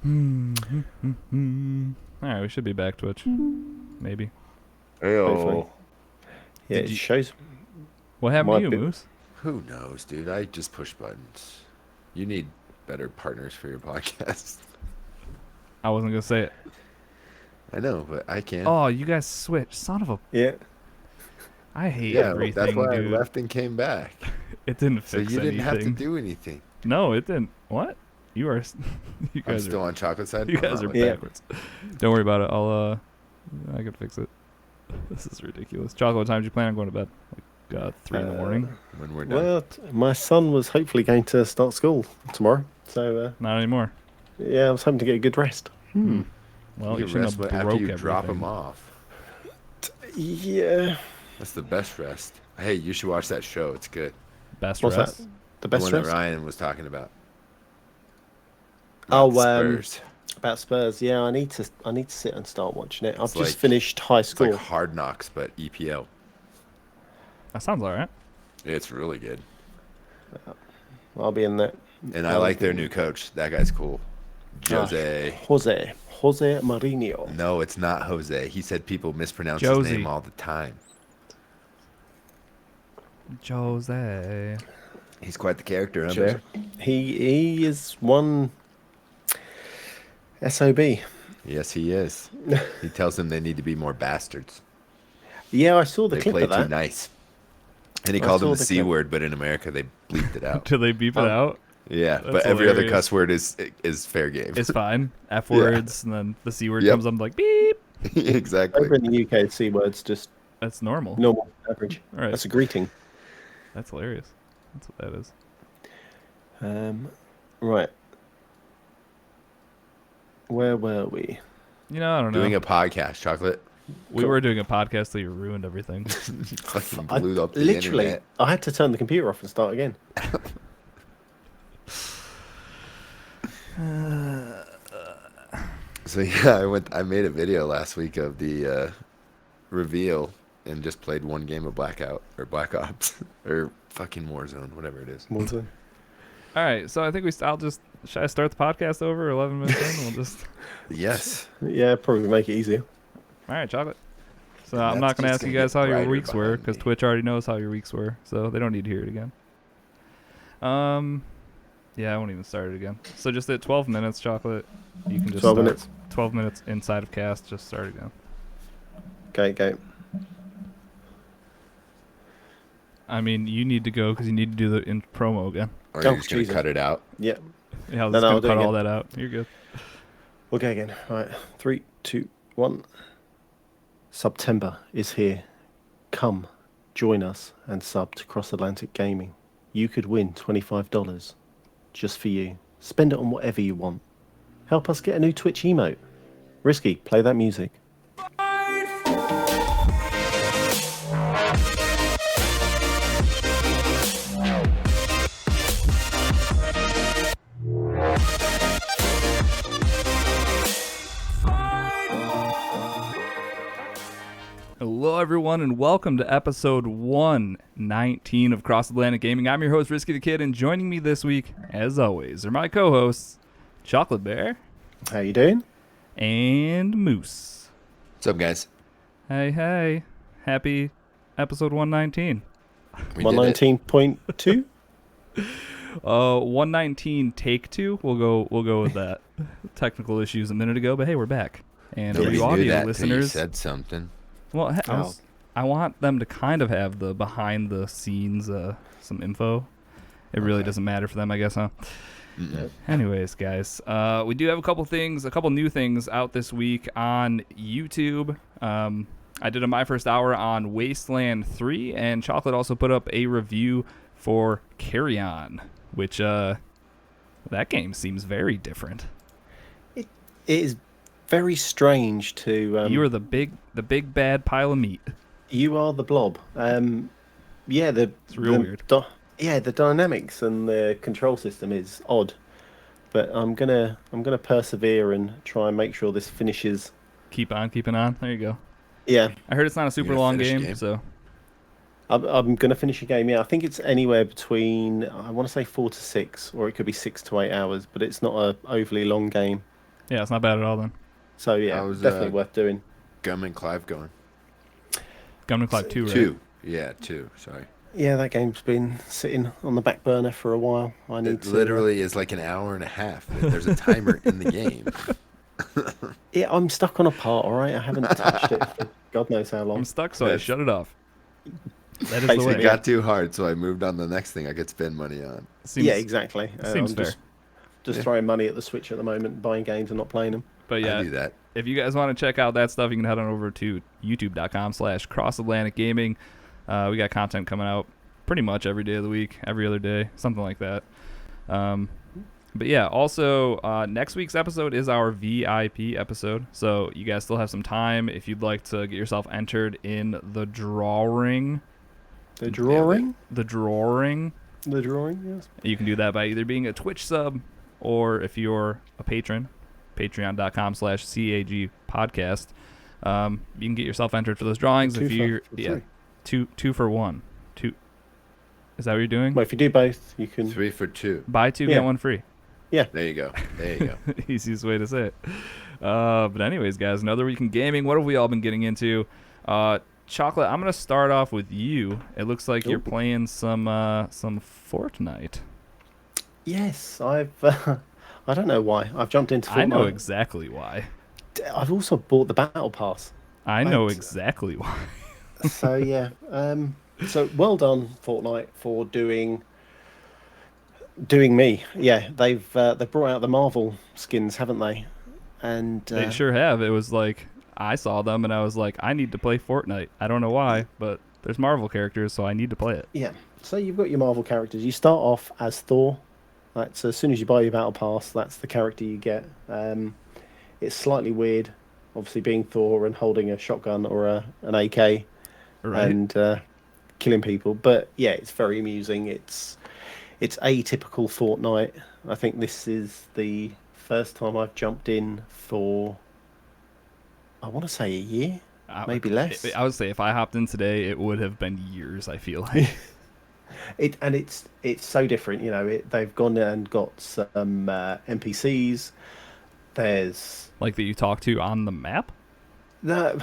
All right, we should be back, Twitch. Maybe. Hopefully. Yeah, Did it you- shows. What happened to you, bit- Moose? Who knows, dude? I just push buttons. You need better partners for your podcast. I wasn't gonna say it. I know, but I can't. Oh, you guys switched. Son of a. Yeah. I hate yeah, everything, that's why dude. I left and came back. It didn't So fix you didn't have to anything. do anything. No, it didn't. What? You are. You I'm guys still are. on chocolate side. You I'm guys not are like Yeah. backwards. Don't worry about it. I can fix it. This is ridiculous. Chocolate, what time did you plan on going to bed? Like 3 in the morning? that when we're done. Well, my son was hopefully going to start school tomorrow, so Not anymore. yeah, I was hoping to get a good rest. Well, you you shouldn't rest have broke after you everything. drop them off. Yeah. That's the best rest. Hey, you should watch that show. It's good. Best What's rest. that? The The best one that rest Ryan was talking about. Oh, Not Spurs. about Spurs. Yeah, I need to sit and start watching it. I've It's just like- finished High It's School. like Hard Knocks, but EPL. That sounds all right. It's really good. I'll be in that. And I like their new coach. That guy's cool. Jose. Jose Mourinho. No, it's not Jose. He said people mispronounce Josie. his name all the time. Jose. He's quite the character, huh, Jose. Bear? He is one SOB. Yes, he is. He tells them they need to be more bastards. Yeah, I saw the They clip play of too that. nice. And he I called them saw the the C clip. word, but in America they bleeped it out. Do they beep it out? Yeah, That's but every other hilarious. cuss word is fair game. It's fine. F Yeah. words, and then the C word Yep. comes up like beep. Exactly. Over in the UK, C words just That's normal. normal, average. All right. That's a greeting. That's hilarious. That's what that is. Right. Where were we? You know, I don't know. Doing a podcast, Chocolate. We were doing a podcast till you ruined everything. Fucking I blew up the literally, internet. I had to turn the computer off and start again. So yeah, I made a video last week of the reveal and just played one game of Blackout or Black Ops or fucking Warzone, whatever it is. Warzone. All right, so I think should I start the podcast over 11 minutes in? We'll just. Yes. Yeah, probably make it easier. All right, chocolate. So And I'm that's not gonna just ask you gonna guys get how your brighter weeks were behind because me. Twitch already knows how your weeks were, so they don't need to hear it again. Yeah, I won't even start it again. So just at 12 minutes, chocolate, you can just 12 start. minutes. 12 minutes inside of cast, just start again. Okay. I mean, you need to go because you need to do the promo again. Or Oh, you're just gonna Jesus. cut it out. Yeah, Yeah, I was No, just I'll gonna do it cut all again. that out. You're good. we'll go again. All right, 3, 2, 1. September is here. Come, join us and sub to Cross Atlantic Gaming. You could win $25 just for you. Spend it on whatever you want. Help us get a new Twitch emote. Risky, play that music. Hello, everyone, and welcome to episode 119 of Cross Atlantic Gaming. I'm your host, Risky the Kid, and joining me this week, as always, are my co-hosts, Chocolate Bear How you doing? and Moose. What's up, guys? Hey, happy episode 119. We did it. 119.2? 119 take 2. We'll go with that. Technical issues a minute ago, but hey, we're back. And for Nobody you knew audio that till you listeners, said something. well, Oh. I want them to kind of have the behind the scenes some info. It really Okay. doesn't matter for them, I guess, huh? Mm-mm. Anyways, guys, we do have a couple new things out this week on YouTube. I did my first hour on Wasteland 3, and Chocolate also put up a review for Carry On, which that game seems very different. It is very strange to... You are the big bad pile of meat. You are the blob. Yeah, It's real weird. The dynamics and the control system is odd, but I'm gonna persevere and try and make sure this finishes. Keep on keeping on. There you go. Yeah, I heard it's not a super gonna long finish the game, game? so I'm gonna finish a game. Yeah, I think it's anywhere between I want to say 4 to 6, or it could be 6 to 8 hours, but it's not a overly long game. Yeah, it's not bad at all then. So yeah, How's, definitely worth doing. Gum and Clive going? Gunman Clive 2, right? 2. Yeah, 2. Sorry. Yeah, that game's been sitting on the back burner for a while. I need It to. literally is like an hour and a half. There's a timer in the game. Yeah, I'm stuck on a part. All right, I haven't touched it for God knows how long. I'm stuck, so I Yes. shut it off. That is the Basically, way. It got too hard, so I moved on to the next thing I could spend money on. Seems, Yeah, exactly. Seems I'm fair. just Yeah. throwing money at the Switch at the moment, buying games and not playing them. But I yeah, do that. if you guys want to check out that stuff, you can head on over to youtube.com/crossatlanticgaming. We got content coming out pretty much every day of the week, every other day, something like that. But yeah, also next week's episode is our VIP episode, so you guys still have some time if you'd like to get yourself entered in the drawing. The drawing? The drawing. The drawing, yes. You can do that by either being a Twitch sub or if you're a patron, patreon.com/CAG podcast. You can get yourself entered for those drawings if you're two for one. Two. Is that what you're doing? Well, if you do both, you can. 3 for 2. Buy two, Yeah. get one free. There you go. There you go. Easiest way to say it. But anyways, guys, another week in gaming. What have we all been getting into? Chocolate, I'm gonna start off with you. It looks like you're Ooh. playing some Fortnite. Yes, I've. I don't know why. I've jumped into Fortnite. I know exactly why. I've also bought the Battle Pass. I know Right. exactly why. So yeah. So well done, Fortnite, for doing me. Yeah, they've brought out the Marvel skins, haven't they? And They sure have. It was like I saw them and I was like, I need to play Fortnite. I don't know why, but there's Marvel characters, so I need to play it. yeah. So you've got your Marvel characters. You start off as Thor. That's as soon as you buy your Battle Pass, that's the character you get. It's slightly weird, obviously being Thor and holding a shotgun or an AK Right. and killing people. But yeah, it's very amusing. It's atypical Fortnite. I think this is the first time I've jumped in for, I want to say, a year, maybe less. I would say if I hopped in today, it would have been years. I feel like. It's so different. You know, they've gone and got some NPCs. There's Like that you talk to on the map. that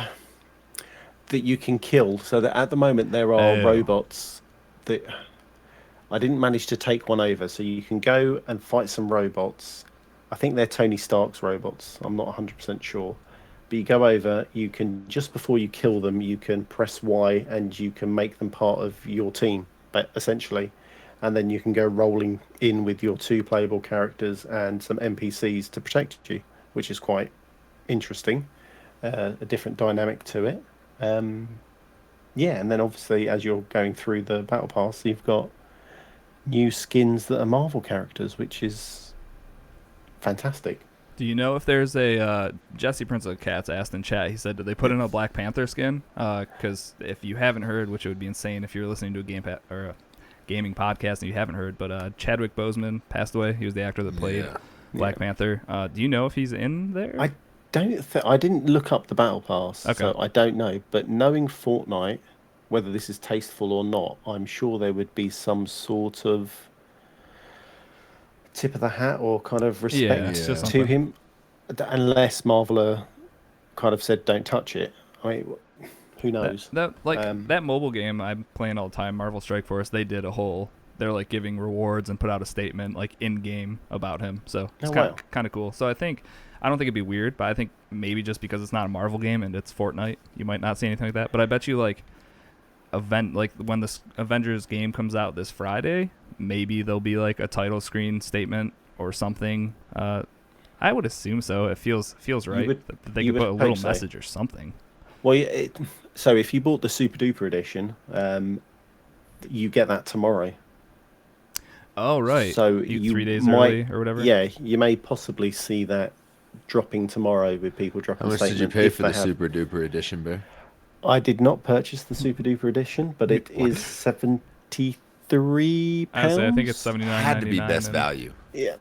you can kill. So that at the moment there are Oh. robots that I didn't manage to take one over. So you can go and fight some robots. I think they're Tony Stark's robots. I'm not 100% sure. But you go over, you can, just before you kill them, you can press Y and you can make them part of your team, but essentially. And then you can go rolling in with your 2 playable characters and some NPCs to protect you, which is quite interesting. A different dynamic to it. Yeah, and then obviously as you're going through the Battle Pass, you've got new skins that are Marvel characters, which is fantastic. Do you know if there's a Jesse Prince of Cats asked in chat? He said, "Did they put in a Black Panther skin?" Because if you haven't heard, which it would be insane if you're listening to a or a gaming podcast and you haven't heard, but Chadwick Boseman passed away. He was the actor that played Yeah. Black Panther. Do you know if he's in there? I I didn't look up the Battle Pass, Okay. so I don't know. But knowing Fortnite, whether this is tasteful or not, I'm sure there would be some sort of tip of the hat or kind of respect it's just to something. him, unless Marvel kind of said don't touch it. I mean, who knows? That mobile game I'm playing all the time, Marvel Strike Force. They did a whole. They're like giving rewards and put out a statement like in game about him. So it's Oh, kind wow. of cool. So I don't think it'd be weird, but I think maybe just because it's not a Marvel game and it's Fortnite, you might not see anything like that. But I bet you like when this Avengers game comes out this Friday, maybe there'll be like a title screen statement or something. I would assume so. It feels right. That they you could would put a little hope so. message or something. Well, so if you bought the Super Duper edition, you get that tomorrow. Oh right. So you 3 days might, early or whatever. Yeah, you may possibly see that dropping tomorrow with people dropping. How much did you statement pay if for they the have. Super Duper edition, Bear? I did not purchase the Super Duper edition, but it is £73. I think it's $79.99. Had to be best and value. Yeah.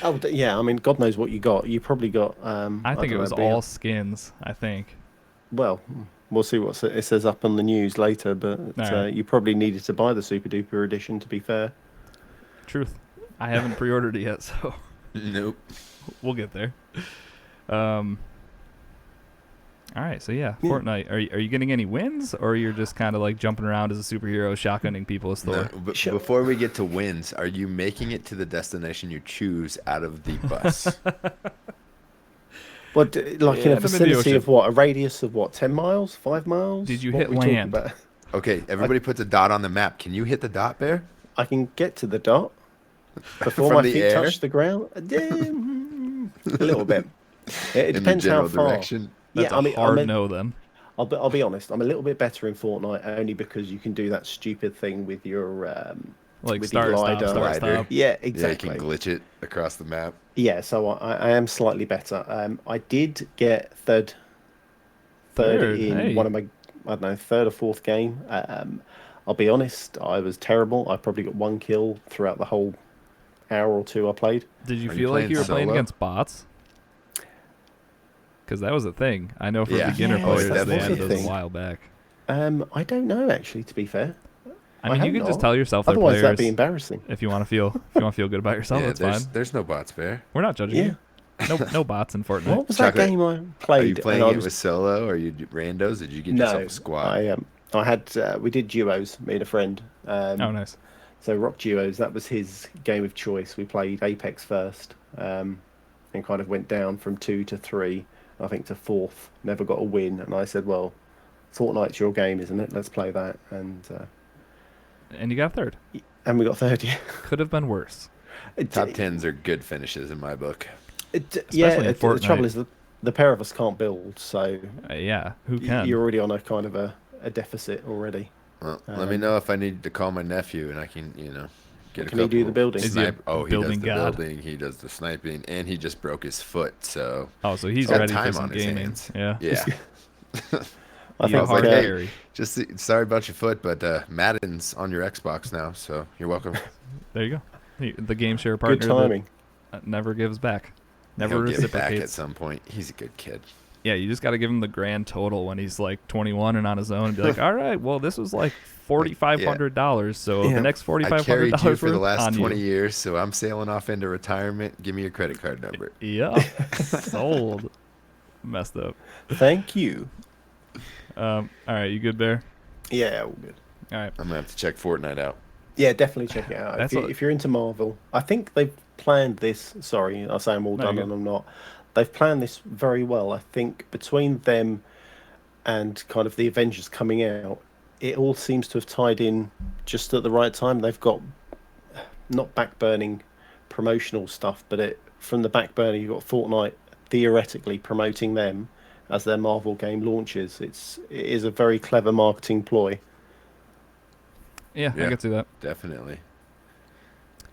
Oh, yeah. I mean, God knows what you got. You probably got. I think it don't was know, all skins. I think. Well, we'll see what it says up on the news later, but Alright. you probably needed to buy the Super Duper edition. To be fair. Truth. I haven't pre-ordered it yet, so. Nope. We'll get there. All right, so yeah, Fortnite. Are you getting any wins, or you're just kind of like jumping around as a superhero, shotgunning people at store? No, but before we get to wins, are you making it to the destination you choose out of the bus? What, like in a vicinity of what? A radius of what? 10 miles? 5 miles? Did you What hit are we talking land? about? Okay, everybody puts a dot on the map. Can you hit the dot, Bear? I can get to the dot before From my the feet air? touch the ground. A little bit. It In depends the how general far. direction? That's Yeah, a hard I no then. I'll be honest. I'm a little bit better in Fortnite only because you can do that stupid thing with your Like with your start, stop, glider. start, Glider. stop. Yeah, Yeah, you exactly. can glitch it across the map. Yeah, so I am slightly better. I did get third Third, in hey. one of my, I don't know, third or fourth game. I'll be honest, I was terrible. I probably got 1 kill throughout the whole hour or two I played. Did you Are you feel like playing you were playing solo? against bots? Because that was a thing. I know for Yeah. beginner Yes, players, that they was had a those thing. a while back. I don't know actually, to be fair. I mean, I you hope can just not. tell yourself they're Otherwise, that'd be players embarrassing. if you want to feel good about yourself. Yeah, That's fine. there's no bots, Bear. We're not judging Yeah. you. No bots in Fortnite. What was that Chocolate, game I Are you played? playing and I it was with solo, or are you randos? Did you get no, yourself a squad? I had we did duos, me and a friend. Oh, nice. So Rock Duos, that was his game of choice. We played Apex first, and kind of went down from 2 to 3, I think to 4th. Never got a win, and I said, "Well, Fortnite's your game, isn't it? Let's play that." And you got third. And we got third. Yeah, Could have been worse. Top tens are good finishes in my book. Yeah. in The Fortnite. trouble is the pair of us can't build, so Yeah, who can? you're already on a kind of a deficit already. Well, let me know if I need to call my nephew, and I can, get a Can he do couple the building? Is he a Snipe. Oh, he building does the god? building. He does the sniping, and he just broke his foot. So Oh, so he's got ready for time some on his gaming. hands. Yeah. yeah. I You think hard like, hey, carry. Just sorry about your foot, but Madden's on your Xbox now, so you're welcome. There you go. The game share partner good timing. that never gives back. Never He'll get back at reciprocates. some point. He's a good kid. Yeah, you just got to give him the grand total when he's like 21 and on his own and be like, all right, well, this was like $4,500. So Yeah. the next I $4,500 carried you for the worth last on 20 you. years, so I'm sailing off into retirement. Give me your credit card number. Yeah. Sold. Messed up. Thank you. All right, you good, Bear? Yeah, all good. All right. I'm gonna have to check Fortnite out. Yeah, definitely check it out. That's If you're into Marvel, I think they've planned this. Sorry, I say I'm all No, done you're and I'm not. They've planned this very well. I think between them and kind of the Avengers coming out, it all seems to have tied in just at the right time. They've got not backburning promotional stuff, but from the back burner, you've got Fortnite theoretically promoting them as their Marvel game launches. It is a very clever marketing ploy. Yeah, I Yeah. can see that. Definitely.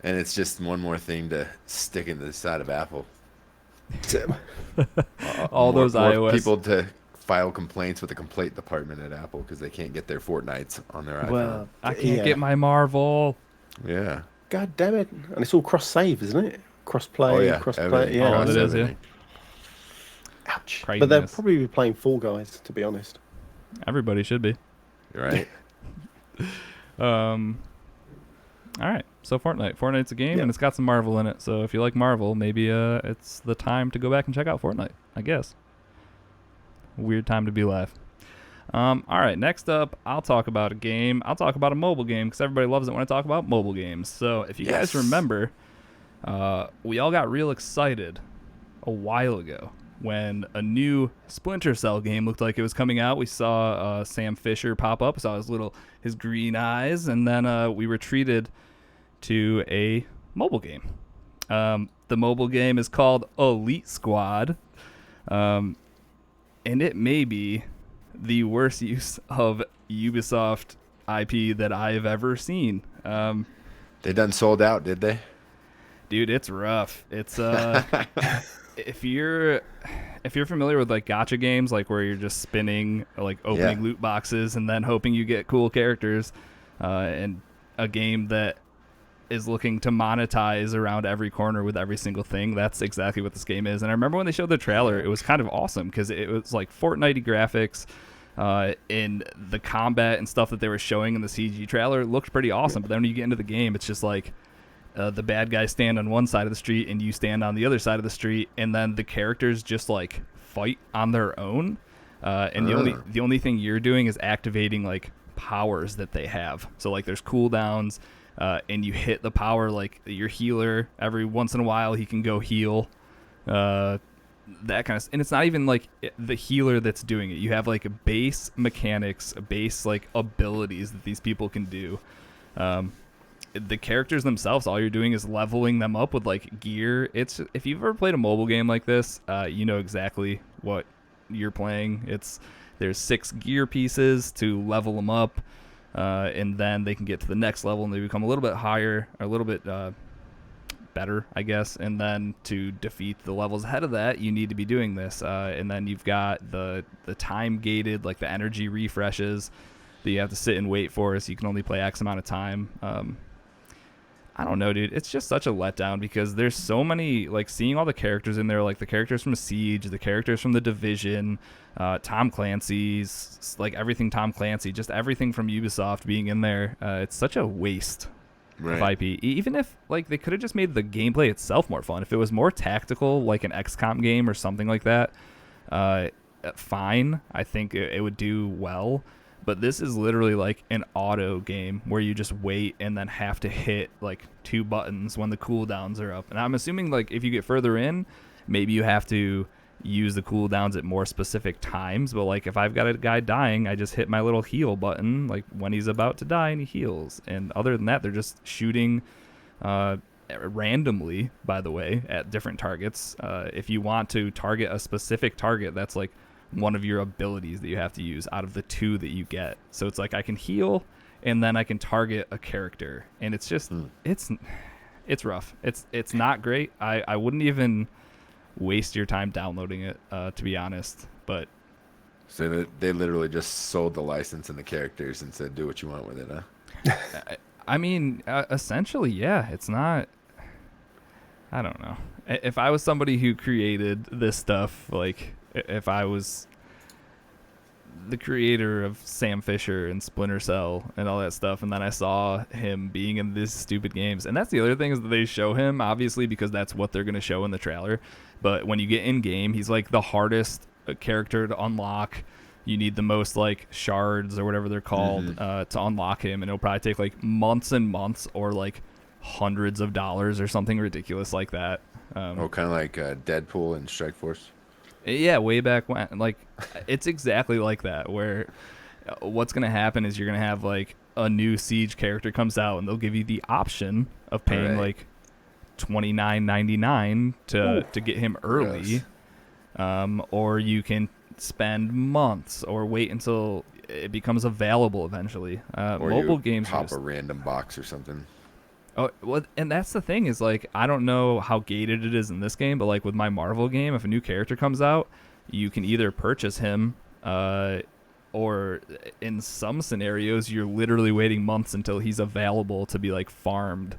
And it's just one more thing to stick into the side of Apple. All those more iOS people to file complaints with the complaint department at Apple because they can't get their Fortnites on their iPhone. Well, I can't yeah. get my Marvel. Yeah. God damn it! And it's all cross-save, isn't it? Cross-play, Oh yeah. cross-play. Everything. Yeah, Oh, it is, yeah. Everything. ouch. Craziness. But they'll probably be playing Fall Guys, to be honest. Everybody should be. You're right. All right. So Fortnite's a game, Yeah. and it's got some Marvel in it. So if you like Marvel, maybe it's the time to go back and check out Fortnite, I guess. Weird time to be alive. All right. Next up, I'll talk about a game. I'll talk about a mobile game because everybody loves it when I talk about mobile games. So if you guys Yes. remember, we all got real excited a while ago when a new Splinter Cell game looked like it was coming out. We saw Sam Fisher pop up, saw his green eyes, and then we were treated to a mobile game. The mobile game is called Elite Squad, and it may be the worst use of Ubisoft IP that I've ever seen. They done sold out, did they? Dude, it's rough. It's if you're familiar with like gacha games, like where you're just spinning, like opening Yeah. loot boxes and then hoping you get cool characters, and a game that is looking to monetize around every corner with every single thing, that's exactly what this game is. And I remember when they showed the trailer, it was kind of awesome because it was like Fortnite graphics. In the combat and stuff that they were showing in the CG trailer, it looked pretty awesome. But then when you get into the game, it's just like the bad guys stand on one side of the street and you stand on the other side of the street, and then the characters just like fight on their own. And the only thing you're doing is activating like powers that they have. So like there's cooldowns, and you hit the power, like your healer every once in a while he can go heal, that kind of. And it's not even like the healer that's doing it. You have like base mechanics, base like abilities that these people can do. The characters themselves, all you're doing is leveling them up with like gear. It's, if you've ever played a mobile game like this, you know exactly what you're playing. There's 6 gear pieces to level them up, and then they can get to the next level and they become a little bit higher, or a little bit better, I guess. And then to defeat the levels ahead of that, you need to be doing this. And then you've got the time gated, like the energy refreshes that you have to sit and wait for, so you can only play X amount of time. I don't know, dude. It's just such a letdown because there's so many, like, seeing all the characters in there, like the characters from Siege, the characters from The Division, Tom Clancy's, like everything Tom Clancy, just everything from Ubisoft being in there. It's such a waste of IP. Even if, like, they could have just made the gameplay itself more fun. If it was more tactical, like an XCOM game or something like that, fine. I think it would do well. But this is literally like an auto game where you just wait and then have to hit like 2 buttons when the cooldowns are up. And I'm assuming like if you get further in, maybe you have to use the cooldowns at more specific times. But like if I've got a guy dying, I just hit my little heal button like when he's about to die and he heals. And other than that, they're just shooting randomly, by the way, at different targets. If you want to target a specific target, that's like one of your abilities that you have to use out of the 2 that you get. So it's like I can heal and then I can target a character, and it's just it's rough. It's not great. I wouldn't even waste your time downloading it, to be honest. But so they literally just sold the license and the characters and said do what you want with it, huh? I mean, essentially, yeah. It's not, I don't know. If I was somebody who created this stuff, like if I was the creator of Sam Fisher and Splinter Cell and all that stuff, and then I saw him being in these stupid games, and that's the other thing, is that they show him, obviously, because that's what they're going to show in the trailer. But when you get in game, he's like the hardest character to unlock. You need the most like shards or whatever they're called to unlock him, and it'll probably take like months and months, or like hundreds of dollars or something ridiculous like that. Kind of like Deadpool and Strike Force. Yeah, way back when. Like, it's exactly like that, where what's going to happen is you're going to have, like, a new Siege character comes out, and they'll give you the option of paying, like, $29.99 to get him early. Or you can spend months or wait until it becomes available eventually. Or mobile you games pop a random box or something. Oh, well, and that's the thing, is like, I don't know how gated it is in this game, but like with my Marvel game, if a new character comes out, you can either purchase him, or in some scenarios, you're literally waiting months until he's available to be like farmed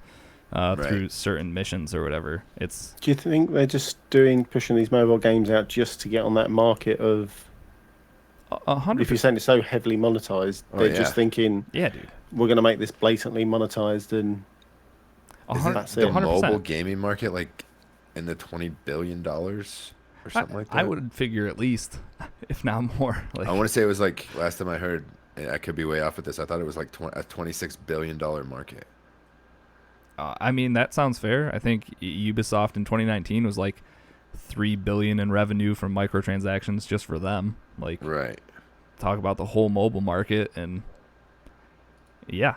through certain missions or whatever. Do you think they're just pushing these mobile games out just to get on that market of? 100%. If you're saying it's so heavily monetized, they're just thinking, yeah, dude, we're going to make this blatantly monetized and. Isn't the mobile gaming market like in the $20 billion or something like that? I would figure at least, if not more. Like, I want to say it was like, last time I heard, I could be way off with this, I thought it was like a $26 billion market. I mean, that sounds fair. I think Ubisoft in 2019 was like $3 billion in revenue from microtransactions just for them. Like, talk about the whole mobile market, and yeah.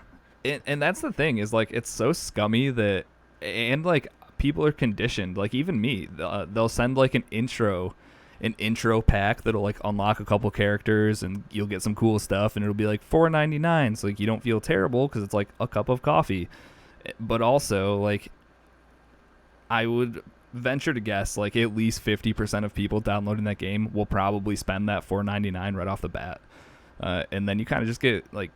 And that's the thing, is like, it's so scummy that, and like, people are conditioned, like even me, they'll send like an intro pack that'll like unlock a couple characters, and you'll get some cool stuff, and it'll be like $4.99, so like you don't feel terrible because it's like a cup of coffee. But also, like, I would venture to guess like at least 50% of people downloading that game will probably spend that $4.99 right off the bat, and then you kind of just get like,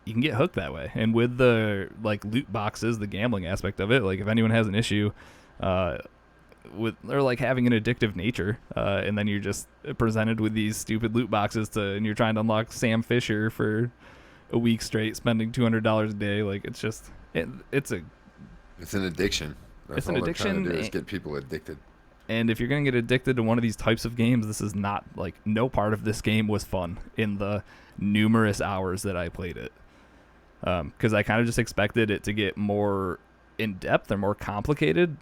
you can get hooked that way. And with the like loot boxes, the gambling aspect of it, like if anyone has an issue with, or like having an addictive nature, and then you're just presented with these stupid loot boxes and you're trying to unlock Sam Fisher for a week straight, spending $200 a day, like it's just it's a It's an addiction. That's It's an all they're trying to addiction, do is get people addicted. and if you're gonna get addicted to one of these types of games, this is not like no part of this game was fun in the numerous hours that I played it. Because I kind of just expected it to get more in depth or more complicated.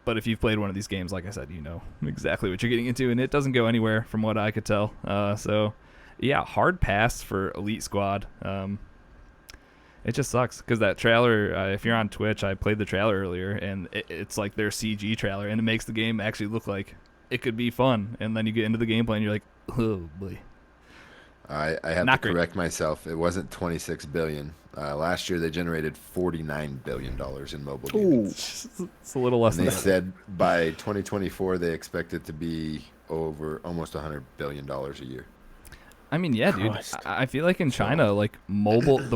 But if you've played one of these games, like I said, you know exactly what you're getting into, and it doesn't go anywhere from what I could tell. So, yeah, hard pass for Elite Squad. It just sucks because that trailer, if you're on Twitch, I played the trailer earlier, and it's like their CG trailer, and it makes the game actually look like it could be fun. And then you get into the gameplay, and you're like, oh, boy. I have Not to great. correct myself. It wasn't 26 billion. Last year they generated 49 billion dollars in mobile gaming. Ooh, It's a little less And than they that. said by 2024 they expect it to be over almost 100 billion dollars a year. I mean, yeah, dude. Christ. I feel like in China, like the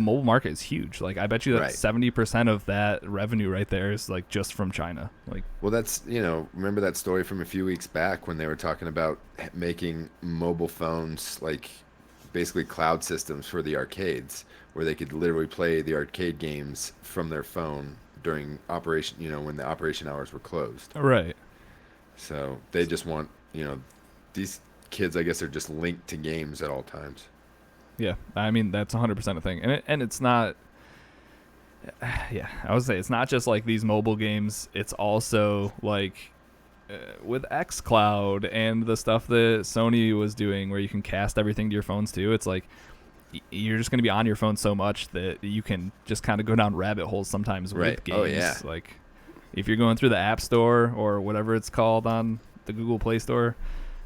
mobile market is huge. Like, I bet you that Right. 70% of that revenue right there is like just from China. Like, Well, that's, remember that story from a few weeks back when they were talking about making mobile phones like basically cloud systems for the arcades where they could literally play the arcade games from their phone during operation, when the operation hours were closed. right. So they just want, these kids, I guess, are just linked to games at all times. Yeah, I mean that's 100% a thing, and it's not. Yeah, I would say it's not just like these mobile games. It's also like with XCloud and the stuff that Sony was doing, where you can cast everything to your phones too. It's like you're just going to be on your phone so much that you can just kind of go down rabbit holes sometimes Right. with games. Oh, yeah. Like if you're going through the App Store or whatever it's called on the Google Play Store.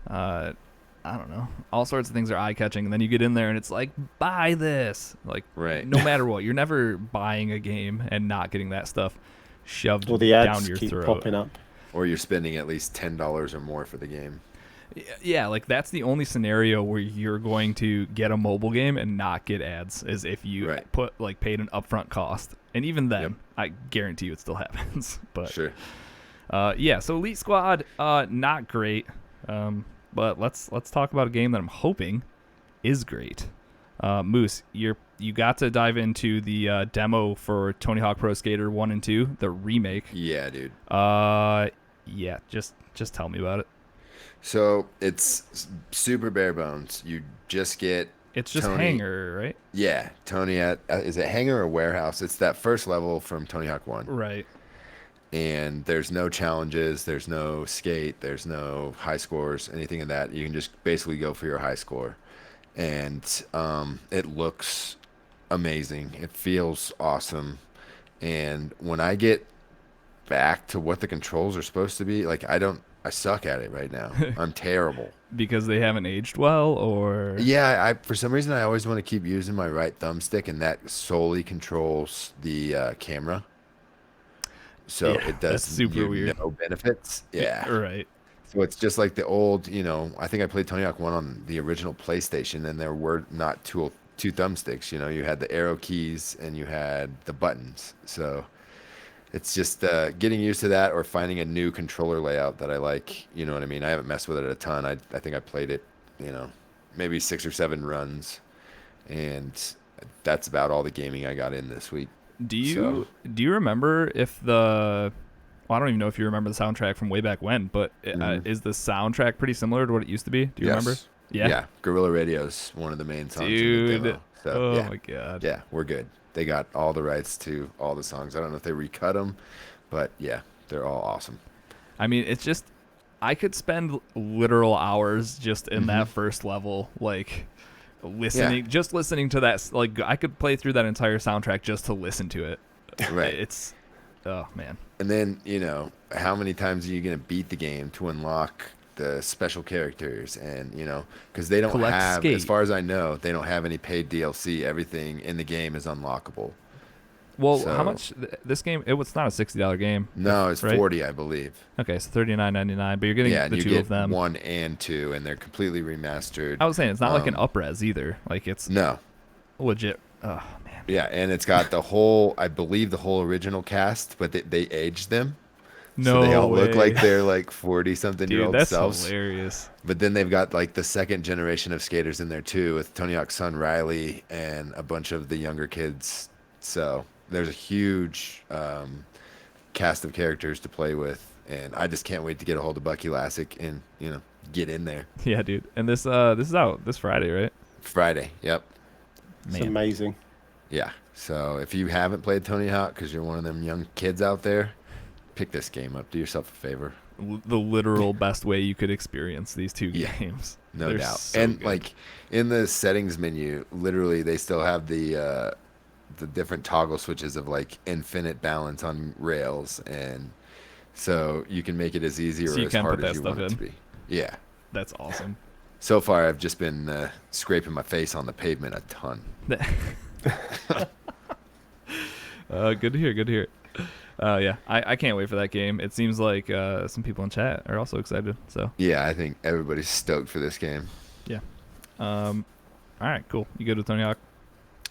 I don't know. All sorts of things are eye-catching, and then you get in there, and it's like, buy this. Like, Right. no matter what, you're never buying a game and not getting that stuff shoved well, the down ads your keep throat. popping up. Or you're spending at least $10 or more for the game. Yeah, like that's the only scenario where you're going to get a mobile game and not get ads, is if you Right. paid an upfront cost, and even then, Yep. I guarantee you it still happens. But Sure. yeah, so Elite Squad, not great. But let's talk about a game that I'm hoping is great. Moose, you got to dive into the demo for Tony Hawk Pro Skater 1 and 2, the remake. Yeah, dude. Yeah, just tell me about it. So it's super bare bones. You just get It's just Tony- Hangar, right? Yeah, Tony at is it Hangar or Warehouse? It's that first level from Tony Hawk 1. Right. And there's no challenges, there's no skate, there's no high scores, anything of that. You can just basically go for your high score. And it looks amazing. It feels awesome. And when I get back to what the controls are supposed to be, like I suck at it right now. I'm terrible. Because they haven't aged well, or Yeah, I for some reason I always want to keep using my right thumbstick, and that solely controls the camera. So Yeah, it does that's super you weird. no benefits. Yeah. right. So it's just like the old, I think I played Tony Hawk 1 on the original PlayStation, and there were not two thumbsticks. You had the arrow keys and you had the buttons. So it's just getting used to that or finding a new controller layout that I like. You know what I mean? I haven't messed with it a ton. I think I played it, maybe 6 or 7 runs, and that's about all the gaming I got in this week. Do you remember if the well, I don't even know if you remember the soundtrack from way back when, but is the soundtrack pretty similar to what it used to be? Do you remember? Yeah. Guerrilla Radio's one of the main songs. Dude. In the demo. So, Oh yeah. my god. Yeah, we're good. They got all the rights to all the songs. I don't know if they recut them, but yeah, they're all awesome. I mean, it's just I could spend literal hours just in that first level, like listening to that. Like I could play through that entire soundtrack just to listen to it. Right. It's oh man. And then, how many times are you going to beat the game to unlock the special characters? And, because they don't Collect have, skate. as far as I know, they don't have any paid DLC. Everything in the game is unlockable. Well, So- how much this game? It's not a $60 game. No, it's Right? 40, I believe. Okay, so $39.99, but you're getting Yeah, the and you two get of them. 1 and 2, and they're completely remastered. I was saying it's not like an Um, upres either. Like it's No. legit. Oh man. Yeah, and it's got the whole, I believe, the whole original cast, but they aged them. No So they all look way. like they're like 40-something-year-old Dude, that's selves. hilarious. But then they've got like the second generation of skaters in there too, with Tony Hawk's son Riley and a bunch of the younger kids. So there's a huge cast of characters to play with, and I just can't wait to get a hold of Bucky Lassick and get in there. Yeah, dude. And this is out this Friday, right? Friday. Yep. It's amazing. Yeah. So if you haven't played Tony Hawk because you're one of them young kids out there, pick this game up. Do yourself a favor. The literal best way you could experience these two games. No They're doubt. so And good. like in the settings menu, literally they still have the different toggle switches of like infinite balance on rails, and so you can make it as easy or So you as can hard put that as you stuff want it to in. be. Yeah. That's awesome. So far, I've just been scraping my face on the pavement a ton. Good to hear. Good to hear. Yeah, I can't wait for that game. It seems like some people in chat are also excited. So Yeah, I think everybody's stoked for this game. yeah. All right, cool. You good with Tony Hawk?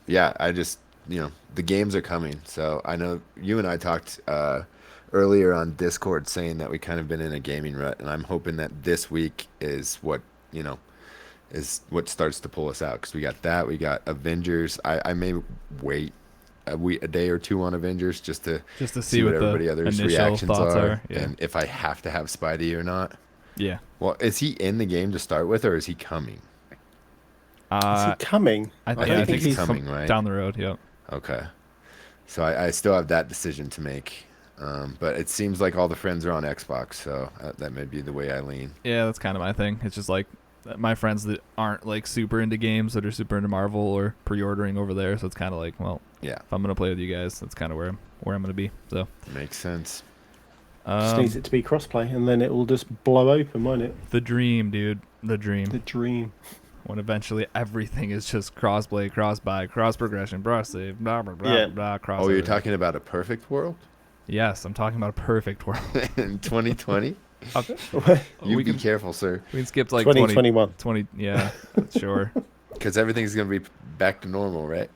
Yeah, I just, the games are coming. So I know you and I talked earlier on Discord saying that we kind of been in a gaming rut, and I'm hoping that this week is what, is what starts to pull us out. Because we got Avengers. I may wait a day or two on Avengers just to see what everybody the other's initial reactions thoughts are. Yeah. and if I have to have Spidey or not. Yeah. Well, is he in the game to start with, or is he coming? Is he coming? I think think he's he's coming, right? down the road. Yep. Okay. So I still have that decision to make. But it seems like all the friends are on Xbox, so that may be the way I lean. Yeah, that's kind of my thing. It's just like my friends that aren't like super into games, that are super into Marvel or pre-ordering over there. So it's kind of like, well, Yeah, if I'm gonna play with you guys, that's kind of where I'm gonna be. So makes sense. Just needs it to be crossplay, and then it will just blow open, won't it? the dream, dude, the dream. The dream. When eventually everything is just cross-play, cross-buy, cross-progression, cross-save, blah blah blah Yeah. blah. Cross. Oh, you're talking about a perfect world Yes, I'm talking about a perfect world. in 2020. You we be can careful, sir, we can skip like 2021. 20. Yeah, sure. because everything's gonna be back to normal, right?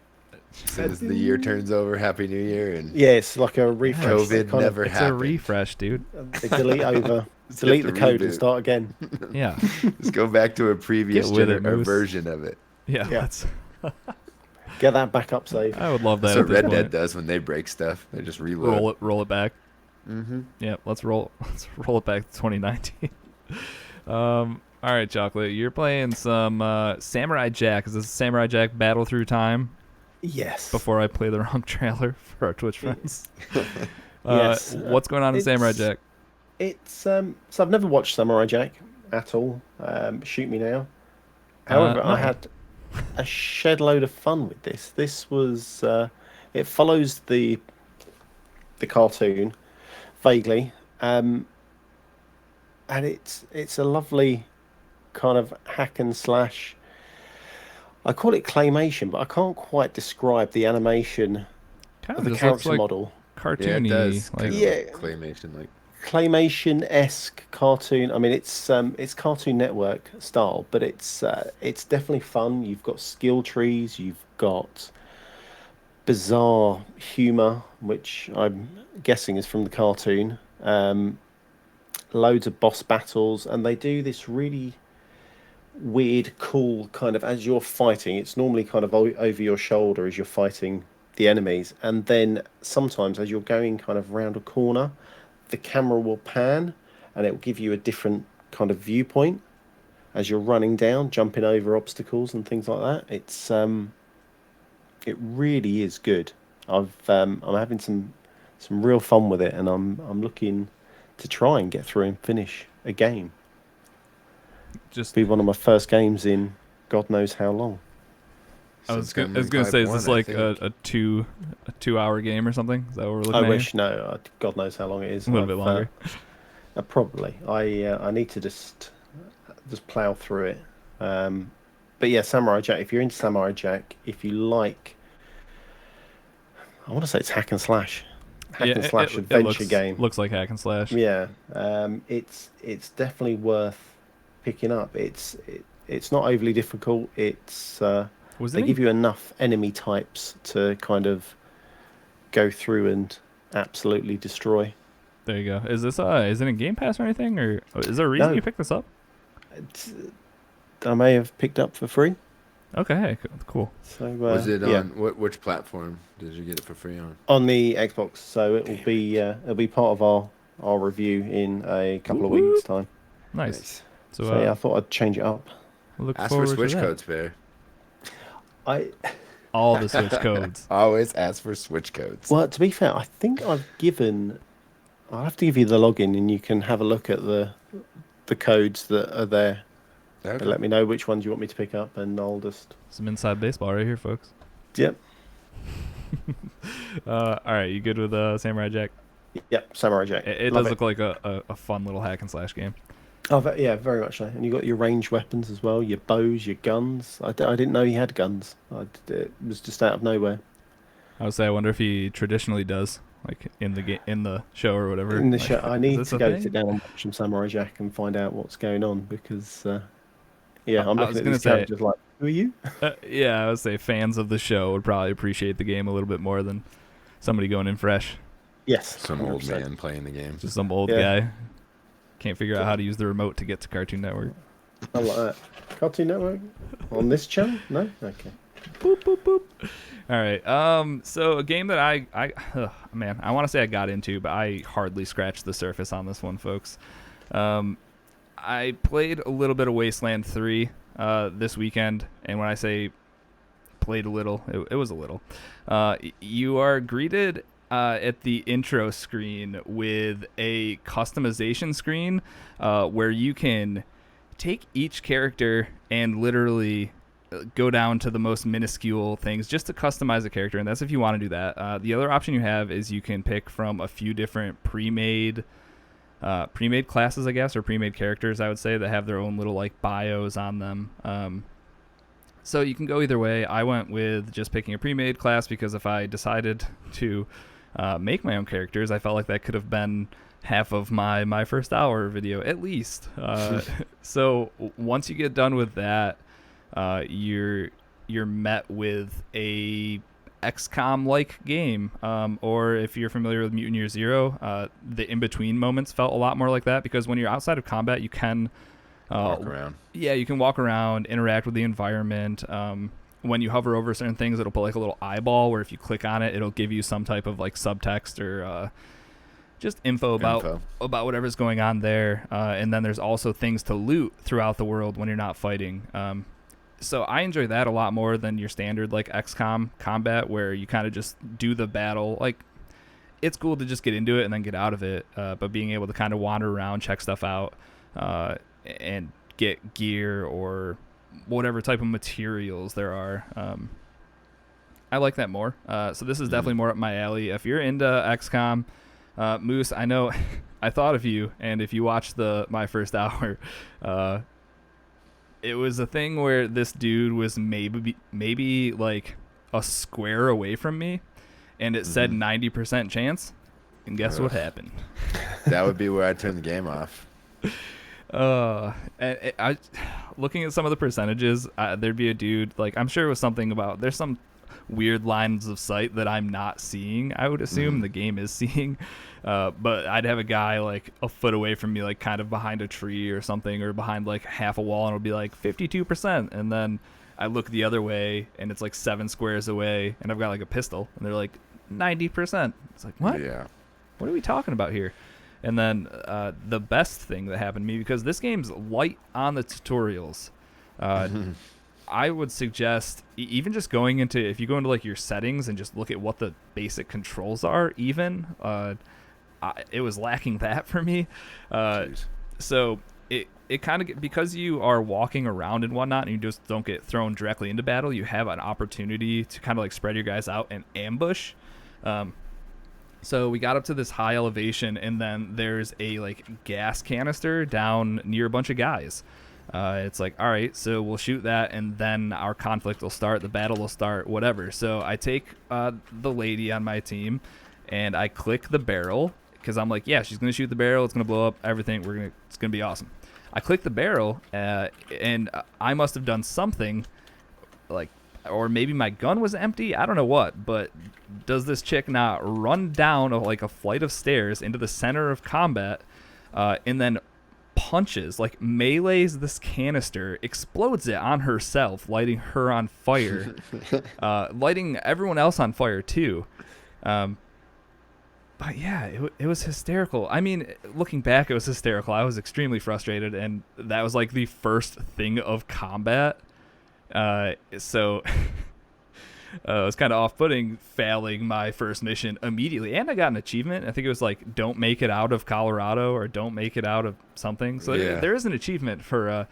As soon as the year turns over, Happy New Year, and Yeah, it's like a refresh. COVID kind never It's a happened. refresh, dude. They delete over, Just delete have the to code and reboot. start again. Yeah, Just go back to a previous Get with it, or Moose. version of it. yeah. Yeah. That's, Get that backup save. I would love that. That's what at this Red point. Dead does when they break stuff. They just reload. Roll it back. Mm-hmm. Yeah, let's roll it back to 2019. All right, Chocolate, you're playing some Samurai Jack. Is this Samurai Jack Battle Through Time? Yes. Before I play the wrong trailer for our Twitch friends. Yes. What's going on in Samurai Jack? It's so I've never watched Samurai Jack at all. Shoot me now. However, No. I had a shed load of fun with this. This was it follows the cartoon vaguely, and it's a lovely kind of hack and slash. I call it claymation, but I can't quite describe the animation Kind of of the just looks character like model. Yeah, cartoony. it does. Like, Kind of Yeah. claymation, like. Claymation-esque cartoon. I mean, it's Cartoon Network style, but it's definitely fun. You've got skill trees, you've got bizarre humor, which I'm guessing is from the cartoon. Loads of boss battles, and they do this really weird, cool kind of as you're fighting. It's normally kind of over your shoulder as you're fighting the enemies, and then sometimes as you're going kind of round a corner, the camera will pan and it will give you a different kind of viewpoint as you're running down, jumping over obstacles and things like that. It really is good. I'm having some real fun with it, and I'm looking to try and get through and finish a game. just Be one of my first games in God knows how long. I was Since gonna say, is Gunman this 5-1, I like think. a 2-hour game or something? Is that what we're looking I at? wish no. God knows how long it is. A little bit longer. Probably. I need to just plow through it. But yeah, Samurai Jack. If you're into Samurai Jack, if you like, I want to say it's hack and slash, adventure game. Looks like hack and slash. Yeah, it's definitely worth picking up. It's not overly difficult. They give you enough enemy types to kind of go through and absolutely destroy. There you go. Is it in Game Pass or anything, or is there a reason No. you picked this up? I may have picked up for free. Okay, cool. So Was it yeah, on which platform did you get it for free on? on the Xbox. So it'll be part of our review in a couple of Whoop, whoop. weeks' time. Nice. Nice. So, So yeah, I thought I'd change it up. look Ask for forward to Switch that. codes, Bear. I All the Switch codes. Always ask for Switch codes. Well, to be fair, I think I've given. I'll have to give you the login, and you can have a look at the codes that are there. Okay. And let me know which ones you want me to pick up, and I'll just. Some inside baseball right here, folks. Yep. All right, you good with Samurai Jack? Yep. Samurai Jack. It Love does look like a fun little hack and slash game. Oh, yeah, very much so. And you got your ranged weapons as well, your bows, your guns. I didn't know he had guns. It was just out of nowhere. I would say, I wonder if he traditionally does, like in the show or whatever. In the Like, show, I is need this to a go thing? sit down and watch some Samurai Jack and find out what's going on because, yeah, I'm I looking was at gonna these say- characters like, who are you? Yeah, I would say fans of the show would probably appreciate the game a little bit more than somebody going in fresh. Yes, Some old 100%. man playing the game. Just some old Yeah. guy can't figure out how to use the remote to get to Cartoon Network. I like that. Cartoon Network on this channel? No, okay. Boop boop boop. All right. So a game that man, I want to say I got into, but I hardly scratched the surface on this one, folks. I played a little bit of Wasteland 3 this weekend, and when I say played a little, it was a little. You are greeted at the intro screen with a customization screen where you can take each character and literally go down to the most minuscule things just to customize a character, and that's if you want to do that. The other option you have is you can pick from a few different pre-made classes, I guess, or pre-made characters, I would say, that have their own little like bios on them. So you can go either way. I went with just picking a pre-made class because if I decided to make my own characters, I felt like that could have been half of my first hour video at least. So once you get done with that, you're met with a XCOM like game, or if you're familiar with Mutant Year Zero, the in-between moments felt a lot more like that, because when you're outside of combat you can Walk around. Yeah, you can walk around, interact with the environment. When you hover over certain things, it'll put like a little eyeball where if you click on it, it'll give you some type of like subtext or just info about whatever's going on there. And then there's also things to loot throughout the world when you're not fighting. So I enjoy that a lot more than your standard like XCOM combat where you kind of just do the battle. Like, it's cool to just get into it and then get out of it, but being able to kind of wander around, check stuff out, and get gear or whatever type of materials there are. I like that more. So this is definitely more up my alley. If you're into XCOM, Moose, I know I thought of you, and if you watched my first hour, it was a thing where this dude was maybe like a square away from me, and it said 90% chance, and guess what happened? That would be where I turn the game off. And I looking at some of the percentages, there'd be a dude, like, I'm sure it was something about, there's some weird lines of sight that I'm not seeing. I would assume the game is seeing, but I'd have a guy like a foot away from me, like kind of behind a tree or something, or behind like half a wall, and it'll be like 52%, and then I look the other way and it's like 7 squares away, and I've got like a pistol, and they're like 90%. It's like, what? Yeah. What are we talking about here? And then the best thing that happened to me, because this game's light on the tutorials, I would suggest even just going into, if you go into like your settings and just look at what the basic controls are, even it was lacking that for me. So it kind of, because you are walking around and whatnot, and you just don't get thrown directly into battle, you have an opportunity to kind of like spread your guys out and ambush. So we got up to this high elevation, and then there's a like gas canister down near a bunch of guys. It's like, all right, so we'll shoot that, and then our conflict will start, the battle will start, whatever. So I take the lady on my team, and I click the barrel, because I'm like, yeah, she's gonna shoot the barrel, it's gonna blow up everything, it's gonna be awesome. I click the barrel, and I must have done something, like, or maybe my gun was empty, I don't know what, but does this chick not run down like a flight of stairs into the center of combat, and then punches, like melees this canister, explodes it on herself, lighting her on fire, lighting everyone else on fire too. But yeah, it was hysterical. I mean, looking back, it was hysterical. I was extremely frustrated, and that was like the first thing of combat. So it was kind of off-putting failing my first mission immediately. And I got an achievement. I think it was like, don't make it out of Colorado or don't make it out of something. So there is an achievement for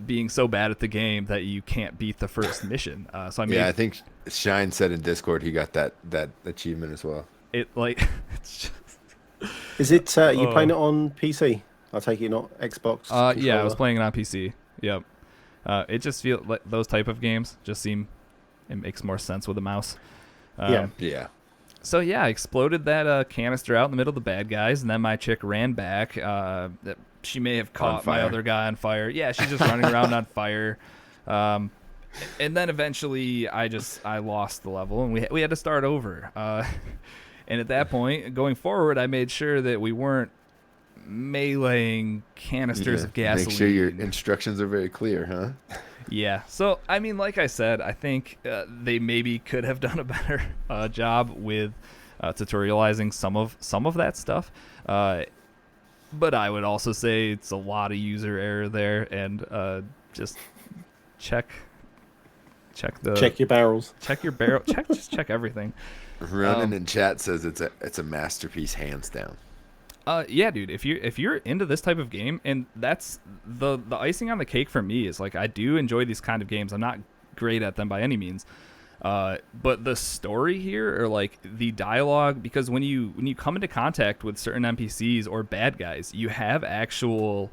being so bad at the game that you can't beat the first mission. So I think Shine said in Discord he got that achievement as well. It like it's just... Is it you playing it on PC? I take it not Xbox. Yeah, I was playing it on PC. Yep. It just feels like those type of games just seem, it makes more sense with a mouse. Yeah. So yeah, I exploded that canister out in the middle of the bad guys, and then my chick ran back. She may have caught my other guy on fire. Yeah, she's just running around on fire. And then eventually I lost the level, and we had to start over. And at that point, going forward, I made sure that we weren't meleeing canisters of gasoline. Make sure your instructions are very clear, huh? Yeah. So, I mean, like I said, I think they maybe could have done a better job with tutorializing some of that stuff. But I would also say it's a lot of user error there, and just check your barrels. Check your barrel. Check everything. Ronan in chat says it's a masterpiece, hands down. Yeah, dude. If you're into this type of game, and that's the icing on the cake for me is like I do enjoy these kind of games. I'm not great at them by any means, but the story here or like the dialogue, because when you come into contact with certain NPCs or bad guys, you have actual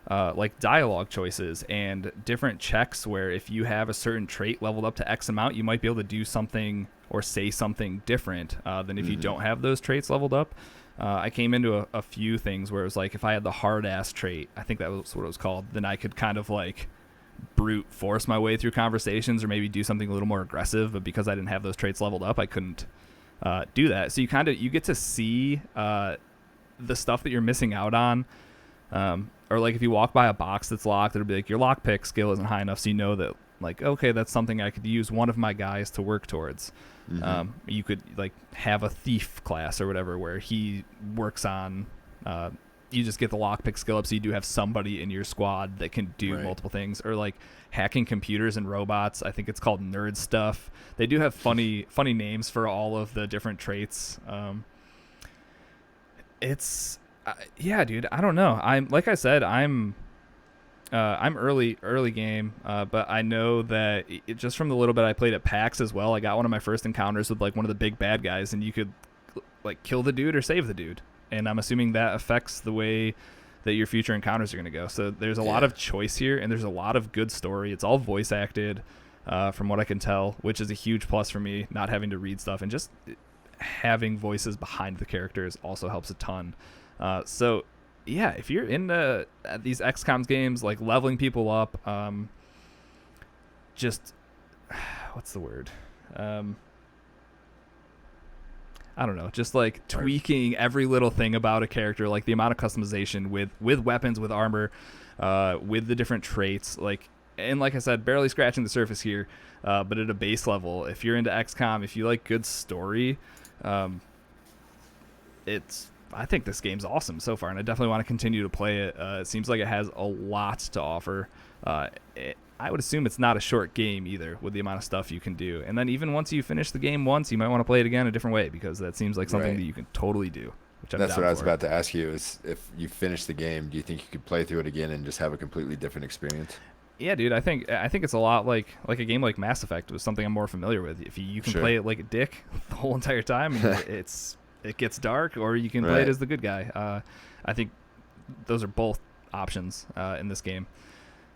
like dialogue choices and different checks where if you have a certain trait leveled up to X amount, you might be able to do something or say something different than if you don't have those traits leveled up. I came into a few things where it was like if I had the hard ass trait, I think that was what it was called, then I could kind of like brute force my way through conversations or maybe do something a little more aggressive, but because I didn't have those traits leveled up, I couldn't do that. So you get to see the stuff that you're missing out on. Or like if you walk by a box that's locked, it'll be like your lockpick skill isn't high enough, so you know that like, okay, that's something I could use one of my guys to work towards. You could like have a thief class or whatever where he works on you just get the lockpick skill up, so you do have somebody in your squad that can do multiple things. Or like hacking computers and robots, I think it's called nerd stuff. They do have funny names for all of the different traits. It's yeah, dude, I don't know. I'm like I said, I'm early game, but I know that just from the little bit I played at PAX as well, I got one of my first encounters with like one of the big bad guys, and you could like kill the dude or save the dude, and I'm assuming that affects the way that your future encounters are going to go. So there's a lot of choice here, and there's a lot of good story. It's all voice acted, from what I can tell, which is a huge plus for me, not having to read stuff, and just having voices behind the characters also helps a ton. So yeah, if you're into these XCOM games, like leveling people up, just what's the word? I don't know, just like tweaking every little thing about a character, like the amount of customization with weapons, with armor, with the different traits, like, and like I said, barely scratching the surface here, but at a base level, if you're into XCOM, if you like good story, I think this game's awesome so far, and I definitely want to continue to play it. It seems like it has a lot to offer. I would assume it's not a short game either, with the amount of stuff you can do. And then even once you finish the game once, you might want to play it again a different way, because that seems like something that you can totally do. Which I'm That's down what I was for. about to ask you, is if you finish the game, do you think you could play through it again and just have a completely different experience? Yeah, dude, I think it's a lot like a game like Mass Effect was something I'm more familiar with. If you can play it like a dick the whole entire time, and it gets dark, or you can play it as the good guy. I think those are both options in this game.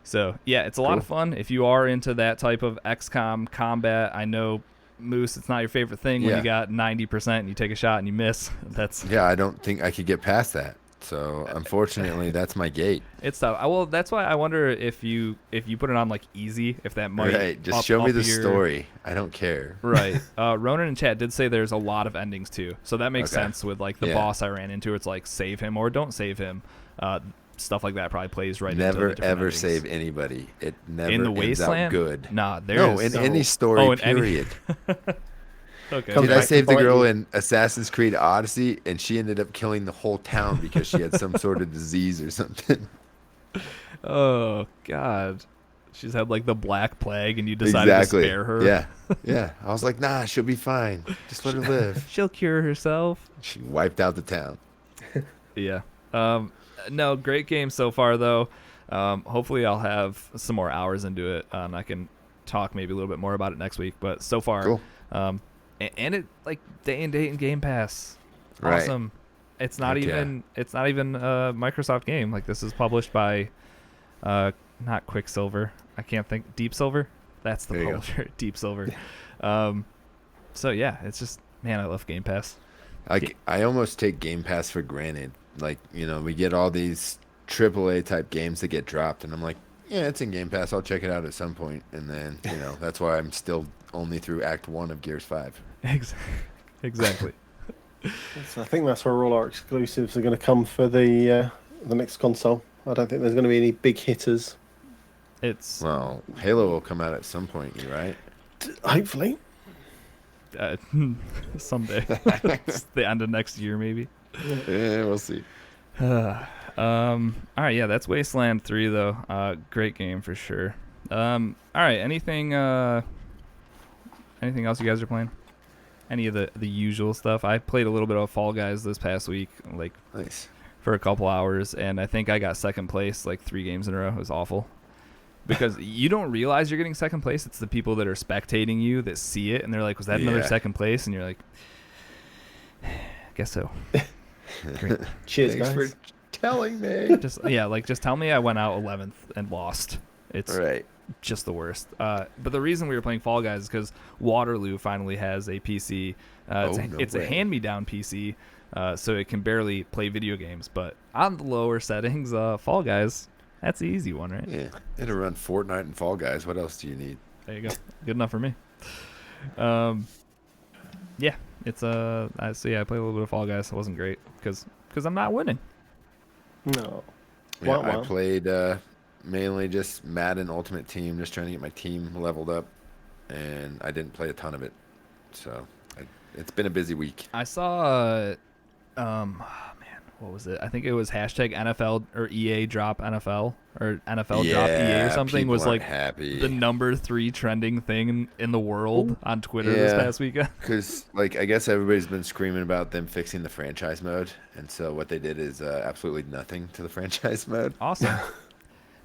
So yeah, it's a lot of fun if you are into that type of XCOM combat. I know, Moose, it's not your favorite thing when you got 90% and you take a shot and you miss. I don't think I could get past that. So unfortunately, that's my gate. It's tough. Well, that's why I wonder if you put it on like easy, if that might just show me the story. I don't care. Right. Ronan in chat did say there's a lot of endings too, so that makes sense with like the boss I ran into. It's like save him or don't save him. stuff like that probably plays right into Never the different ever endings. save anybody. It never in the ends Wasteland. out good. Nah, there No, is in no- any story, Oh, in any- period. Okay. Come Dude, I back to saved the bite girl you. in Assassin's Creed Odyssey, and she ended up killing the whole town because she had some sort of disease or something. Oh God, she's had like the Black Plague, and you decided Exactly. to spare her. Yeah. Yeah. I was like, nah, she'll be fine. Just let her live. She'll cure herself. She wiped out the town. Yeah. No, great game so far though. Hopefully I'll have some more hours into it, and I can talk maybe a little bit more about it next week. But so far, Cool. and it like day and date in Game Pass. Right. Awesome. It's not Heck yeah. even a Microsoft game. Like this is published by not Quicksilver. I can't think. Deep Silver. That's the There you go. publisher. Deep Silver. So yeah, it's just, man, I love Game Pass. I almost take Game Pass for granted. Like, we get all these AAA type games that get dropped, and I'm like, yeah, it's in Game Pass. I'll check it out at some point. And then, that's why I'm still only through Act 1 of Gears 5. Exactly. So I think that's where all our exclusives are going to come for the next console. I don't think there's going to be any big hitters. It's Well, Halo will come out at some point, right? Hopefully. Someday. It's the end of next year, maybe. Yeah, we'll see. All right, yeah, that's Wasteland 3 though. Great game for sure. All right, anything else you guys are playing? Any of the usual stuff? I played a little bit of Fall Guys this past week, like Nice. for a couple hours, and I think I got second place like 3 games in a row. It was awful. Because you don't realize you're getting second place. It's the people that are spectating you that see it, and they're like, was that another Yeah. second place? And you're like, guess so. Great. Cheers, Thanks guys. for telling me. Just tell me I went out 11th and lost. It's Right. just the worst. But the reason we were playing Fall Guys is because Waterloo finally has a PC. It's a way. hand-me-down PC, so it can barely play video games. But on the lower settings, Fall Guys, that's the easy one, right? Yeah. It'll run Fortnite and Fall Guys. What else do you need? There you go. Good enough for me. Yeah, it's so yeah, I played a little bit of Fall Guys. It wasn't great because I'm not winning. No. Yeah, Wow. I played mainly just Madden Ultimate Team, just trying to get my team leveled up, and I didn't play a ton of it. So it's been a busy week. I saw, what was it? I think it was hashtag NFL or EA drop NFL or NFL drop EA or something people was aren't like happy. the number 3 trending thing in the world on Twitter this Yeah. past weekend. Because, I guess everybody's been screaming about them fixing the franchise mode, and so what they did is absolutely nothing to the franchise mode. Awesome.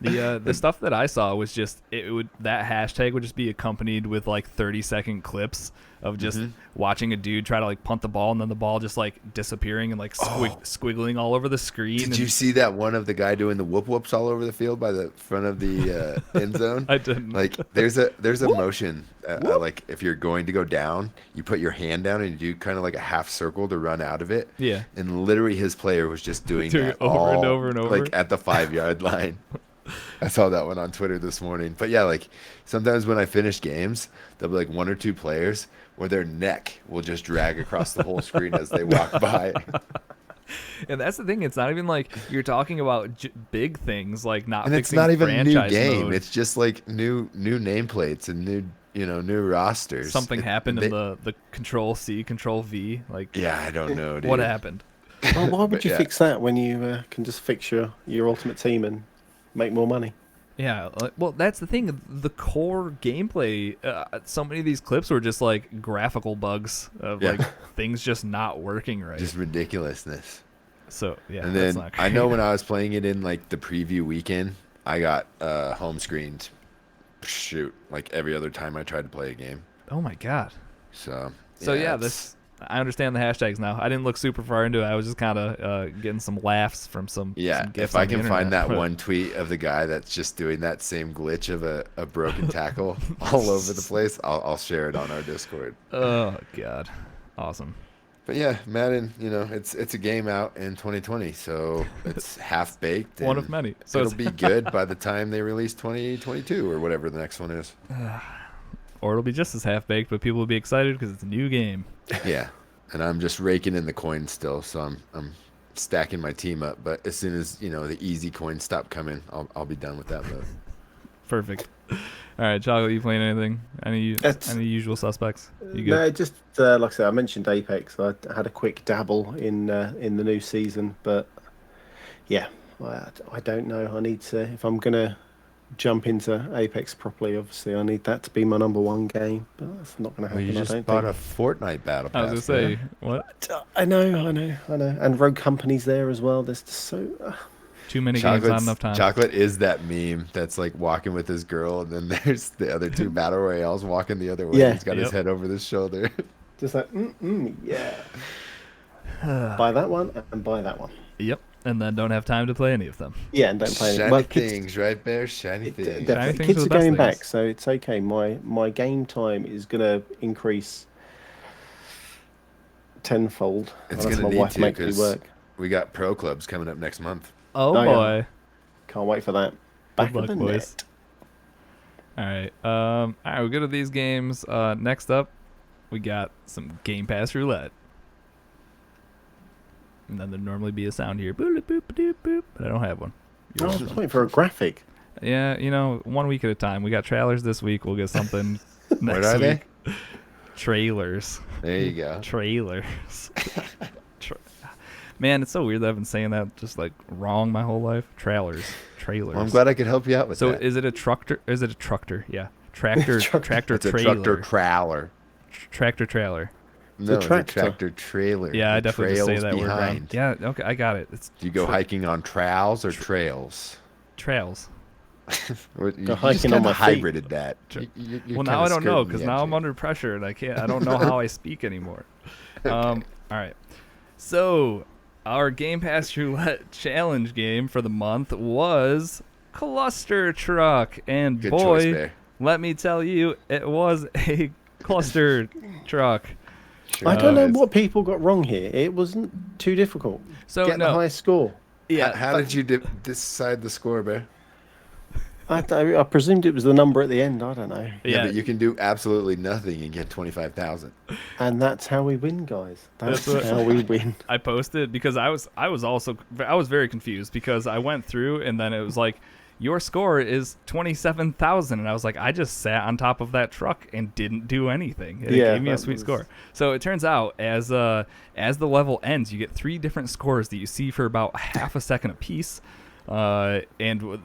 The stuff that I saw was just that hashtag would just be accompanied with like 30-second clips of just watching a dude try to like punt the ball and then the ball just like disappearing and like squiggling all over the screen. Did you see that one of the guy doing the whoop whoops all over the field by the front of the end zone? I didn't. Like there's a motion like if you're going to go down, you put your hand down and you do kind of like a half circle to run out of it. Yeah. And literally his player was just doing Doing that it over and all, over and over. like at the 5-yard line. I saw that one on Twitter this morning. But yeah, like sometimes when I finish games, there'll be like 1 or 2 players where their neck will just drag across the whole screen as they walk by. And that's the thing. It's not even like you're talking about big things like not And it's fixing not even a new franchise game. mode. It's just like new nameplates and new rosters. Something happened in the Control C, Control V. Like, Yeah, I don't know, dude. what happened? Well, why would But you yeah. fix that when you can just fix your ultimate team and make more money? Yeah, well, that's the thing. The core gameplay, so many of these clips were just like graphical bugs of Yeah. like things just not working right. Just ridiculousness. So yeah, And that's then not I know great. when I was playing it in like the preview weekend, I got home screened. Shoot, like every other time I tried to play a game. Oh my god. So Yeah, it's- I understand the hashtags now. I didn't look super far into it. I was just kind of getting some laughs from some. Yeah, some GIFs if I on the can find internet. that one tweet of the guy that's just doing that same glitch of a broken tackle all over the place, I'll share it on our Discord. Oh god, awesome. But yeah, Madden, it's a game out in 2020, so it's half baked. One of many. So it'll be good by the time they release 2022 or whatever the next one is. or it'll be just as half baked, but people will be excited because it's a new game. Yeah, and I'm just raking in the coins still, so I'm stacking my team up. But as soon as the easy coins stop coming, I'll be done with that mode. Perfect. All right, Chocolate, you playing anything? Any usual suspects? You good? No, just like I said, I mentioned Apex. I had a quick dabble in the new season, but yeah, I don't know. I need to, if I'm gonna jump into Apex properly, obviously I need that to be my number one game. But that's not gonna happen. Well, you just bought a Fortnite battle pass. I was gonna say what? I know, and Rogue Company's there as well. There's just so. Too many games, not enough time. Chocolate is that meme that's like walking with his girl, and then there's the other two battle royales walking the other way. Yeah. He's got his head over his shoulder. Just like, yeah. Buy that one and buy that one. Yep, and then don't have time to play any of them. Yeah, and don't play any. Shiny Well, things, right there. Shiny things. Shiny things kids are are the best going back, things. so it's okay. My game time is gonna increase tenfold. It's unless gonna my need wife to, makes me 'cause work. we got pro clubs coming up next month. Oh Oh, yeah. boy. Can't wait for that. Back Good of the luck, boys. net. All right, we'll go to these games. Next up, we got some Game Pass Roulette. And then there'd normally be a sound here. Boop, boop, boop, boop, but I don't have one. I was waiting for a graphic. Yeah, 1 week at a time. We got trailers this week. We'll get something next What are week. they? Trailers. There you go. Trailers. Man, it's so weird that I've been saying that just like wrong my whole life. Trailers. Well, I'm glad I could help you out with So that. is it a trucker? Is it a tractor? Yeah. Tractor tractor It's a trailer. tractor trailer. Tractor trailer. No, it's a tractor. tractor trailer. Yeah, I It definitely just say trails that word wrong. behind. Yeah, okay, I got it. It's Do you go hiking on trails or trails? trails. You Go hiking just on kinda my feet. hybrided that. Well, now I don't know because now I'm under pressure and I don't know how I speak anymore. All right. So, our Game Pass Roulette challenge game for the month was Cluster Truck, and Good boy, choice, Bear. let me tell you, it was a cluster truck. Sure I don't know is. what people got wrong here. It wasn't too difficult. So Get the no, highest score. yeah. How did you decide the score, Bear? I presumed it was the number at the end. I don't know. Yeah, Yeah. but you can do absolutely nothing and get 25,000. And that's how we win, guys. That's That's what- how we win. I posted because I was very confused because I went through and then it was like your score is 27,000 and I was like I just sat on top of that truck and didn't do anything. It Yeah, gave me a that sweet was- score. So it turns out as the level ends, you get 3 different scores that you see for about half a second apiece. And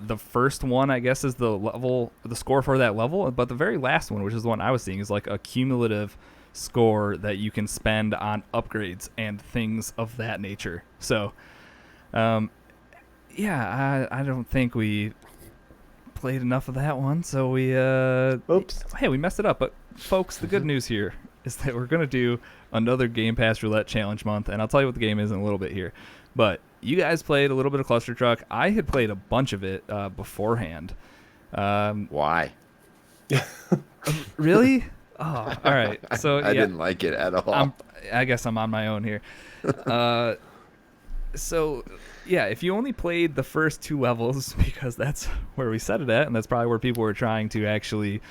the first one, I guess, is the score for that level. But the very last one, which is the one I was seeing, is like a cumulative score that you can spend on upgrades and things of that nature. So, yeah, I don't think we played enough of that one. So we, Oops. hey, we messed it up. But folks, the good news here is that we're gonna do another Game Pass Roulette Challenge month, and I'll tell you what the game is in a little bit here. But you guys played a little bit of Cluster Truck. I had played a bunch of it beforehand. Why? Really? Oh, all right. So I didn't like it at all. I guess I'm on my own here. So, yeah, if you only played the first 2 levels, because that's where we set it at, and that's probably where people were trying to actually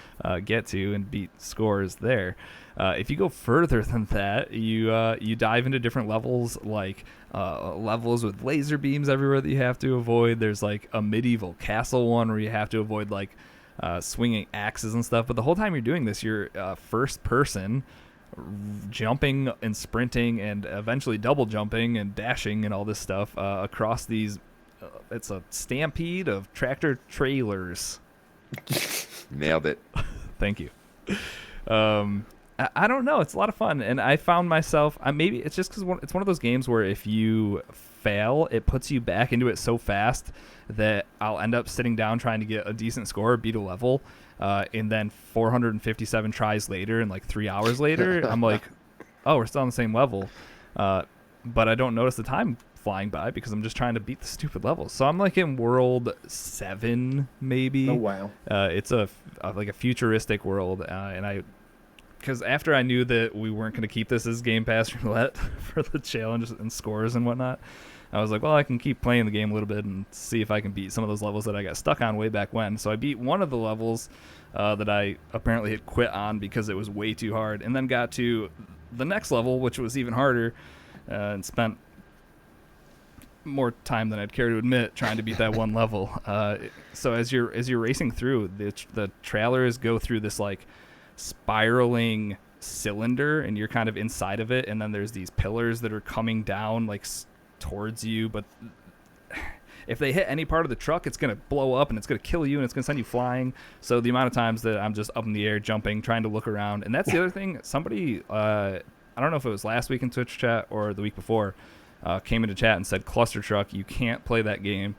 get to and beat scores there. If you go further than that, you dive into different levels, like levels with laser beams everywhere that you have to avoid. There's like a medieval castle one where you have to avoid like swinging axes and stuff. But the whole time you're doing this, you're first person, jumping and sprinting and eventually double jumping and dashing and all this stuff across these. It's a stampede of tractor trailers. Nailed it. Thank you. I don't know. It's a lot of fun, and I found myself. Maybe it's just because it's one of those games where if you fail, it puts you back into it so fast that I'll end up sitting down trying to get a decent score, beat a level, and then 457 tries later and like 3 hours later, I'm like, oh, we're still on the same level, but I don't notice the time flying by because I'm just trying to beat the stupid levels. So I'm like in world 7 maybe. Oh, wow. It's like a futuristic world, and because after I knew that we weren't going to keep this as Game Pass Roulette for the challenges and scores and whatnot, I was like, well, I can keep playing the game a little bit and see if I can beat some of those levels that I got stuck on way back when. So I beat one of the levels that I apparently had quit on because it was way too hard, and then got to the next level, which was even harder, and spent more time than I'd care to admit trying to beat that one level. So as you're racing through, the trailers go through this like spiraling cylinder, and you're kind of inside of it, and then there's these pillars that are coming down like towards you, but if they hit any part of the truck, it's going to blow up and it's going to kill you and it's going to send you flying. So the amount of times that I'm just up in the air jumping, trying to look around. And that's the other thing. Somebody, I don't know if it was last week in Twitch chat or the week before, came into chat and said, Cluster Truck, you can't play that game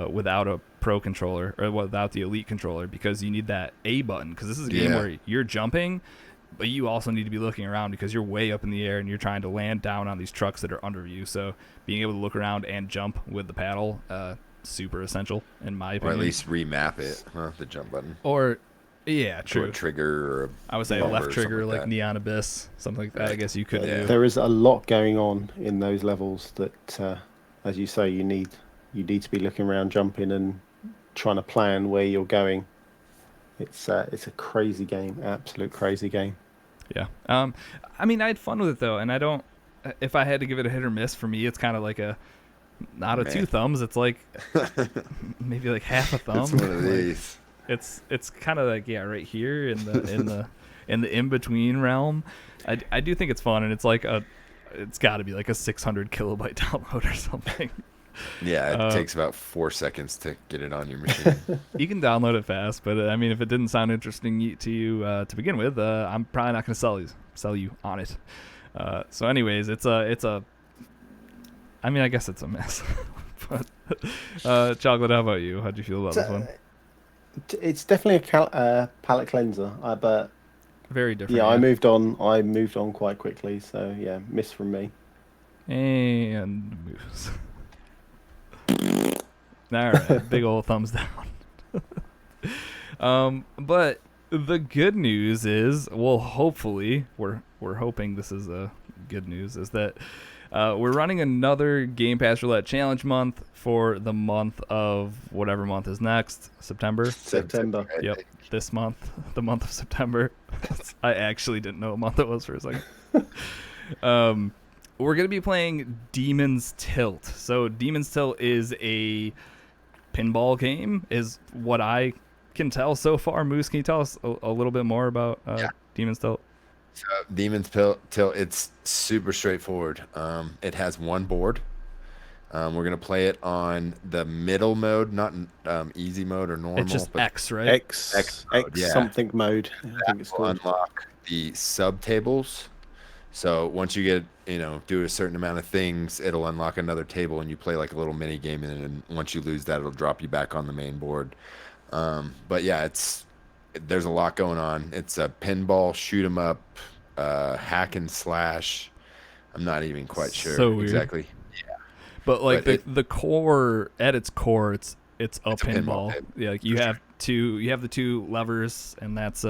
without a pro controller or without the elite controller, because you need that A button, because this is a game where you're jumping, but you also need to be looking around because you're way up in the air and you're trying to land down on these trucks that are under you. So being able to look around and jump with the paddle, super essential in my opinion. Or at least remap it, the jump button. Or, yeah, true. Or a trigger, or I would say left trigger, like Neon Abyss, something like that. I guess you could do. There is a lot going on in those levels that, as you say, you need to be looking around, jumping, and trying to plan where you're going. It's a crazy game, absolute crazy game. Yeah. I mean, I had fun with it though, and I don't. If I had to give it a hit or miss, for me, it's kind of like not a 2 thumbs. It's like maybe like half a thumb. It's one of these. It's kind of like right here in the in between realm. I do think it's fun, and it's like it's got to be like a 600 kilobyte download or something. Yeah, it takes about 4 seconds to get it on your machine. You can download it fast, but I mean, if it didn't sound interesting to you to begin with, I'm probably not going to sell you on it. So, anyways, it's a. I mean, I guess it's a mess. But Chocolate, how about you? How'd you feel about this one? It's definitely a palate cleanser, but very different. Yeah, I moved on quite quickly, so yeah, miss from me. And Moose. All right, big old thumbs down. But the good news is, well, hopefully, we're hoping this is a good news, is that we're running another Game Pass Roulette challenge month for the month of whatever month is next, September. Yep, this month, the month of September. I actually didn't know what month it was for a second. We're going to be playing Demon's Tilt. So Demon's Tilt is a pinball game, is what I can tell so far. Moose, can you tell us a little bit more about Demon's Tilt? So Demon's Tilt, it's super straightforward. It has one board. We're going to play it on the middle mode, not easy mode or normal. It's just but X, right? X mode, something mode. I think it's called. Unlock the sub tables. So once you get, do a certain amount of things, it'll unlock another table, and you play like a little mini game, and once you lose that, it'll drop you back on the main board. But yeah, there's a lot going on. It's a pinball shoot 'em up, hack and slash. I'm not even quite sure exactly. Yeah, but like the core, at its core, it's a pinball. Yeah, like you have the 2 levers, and that's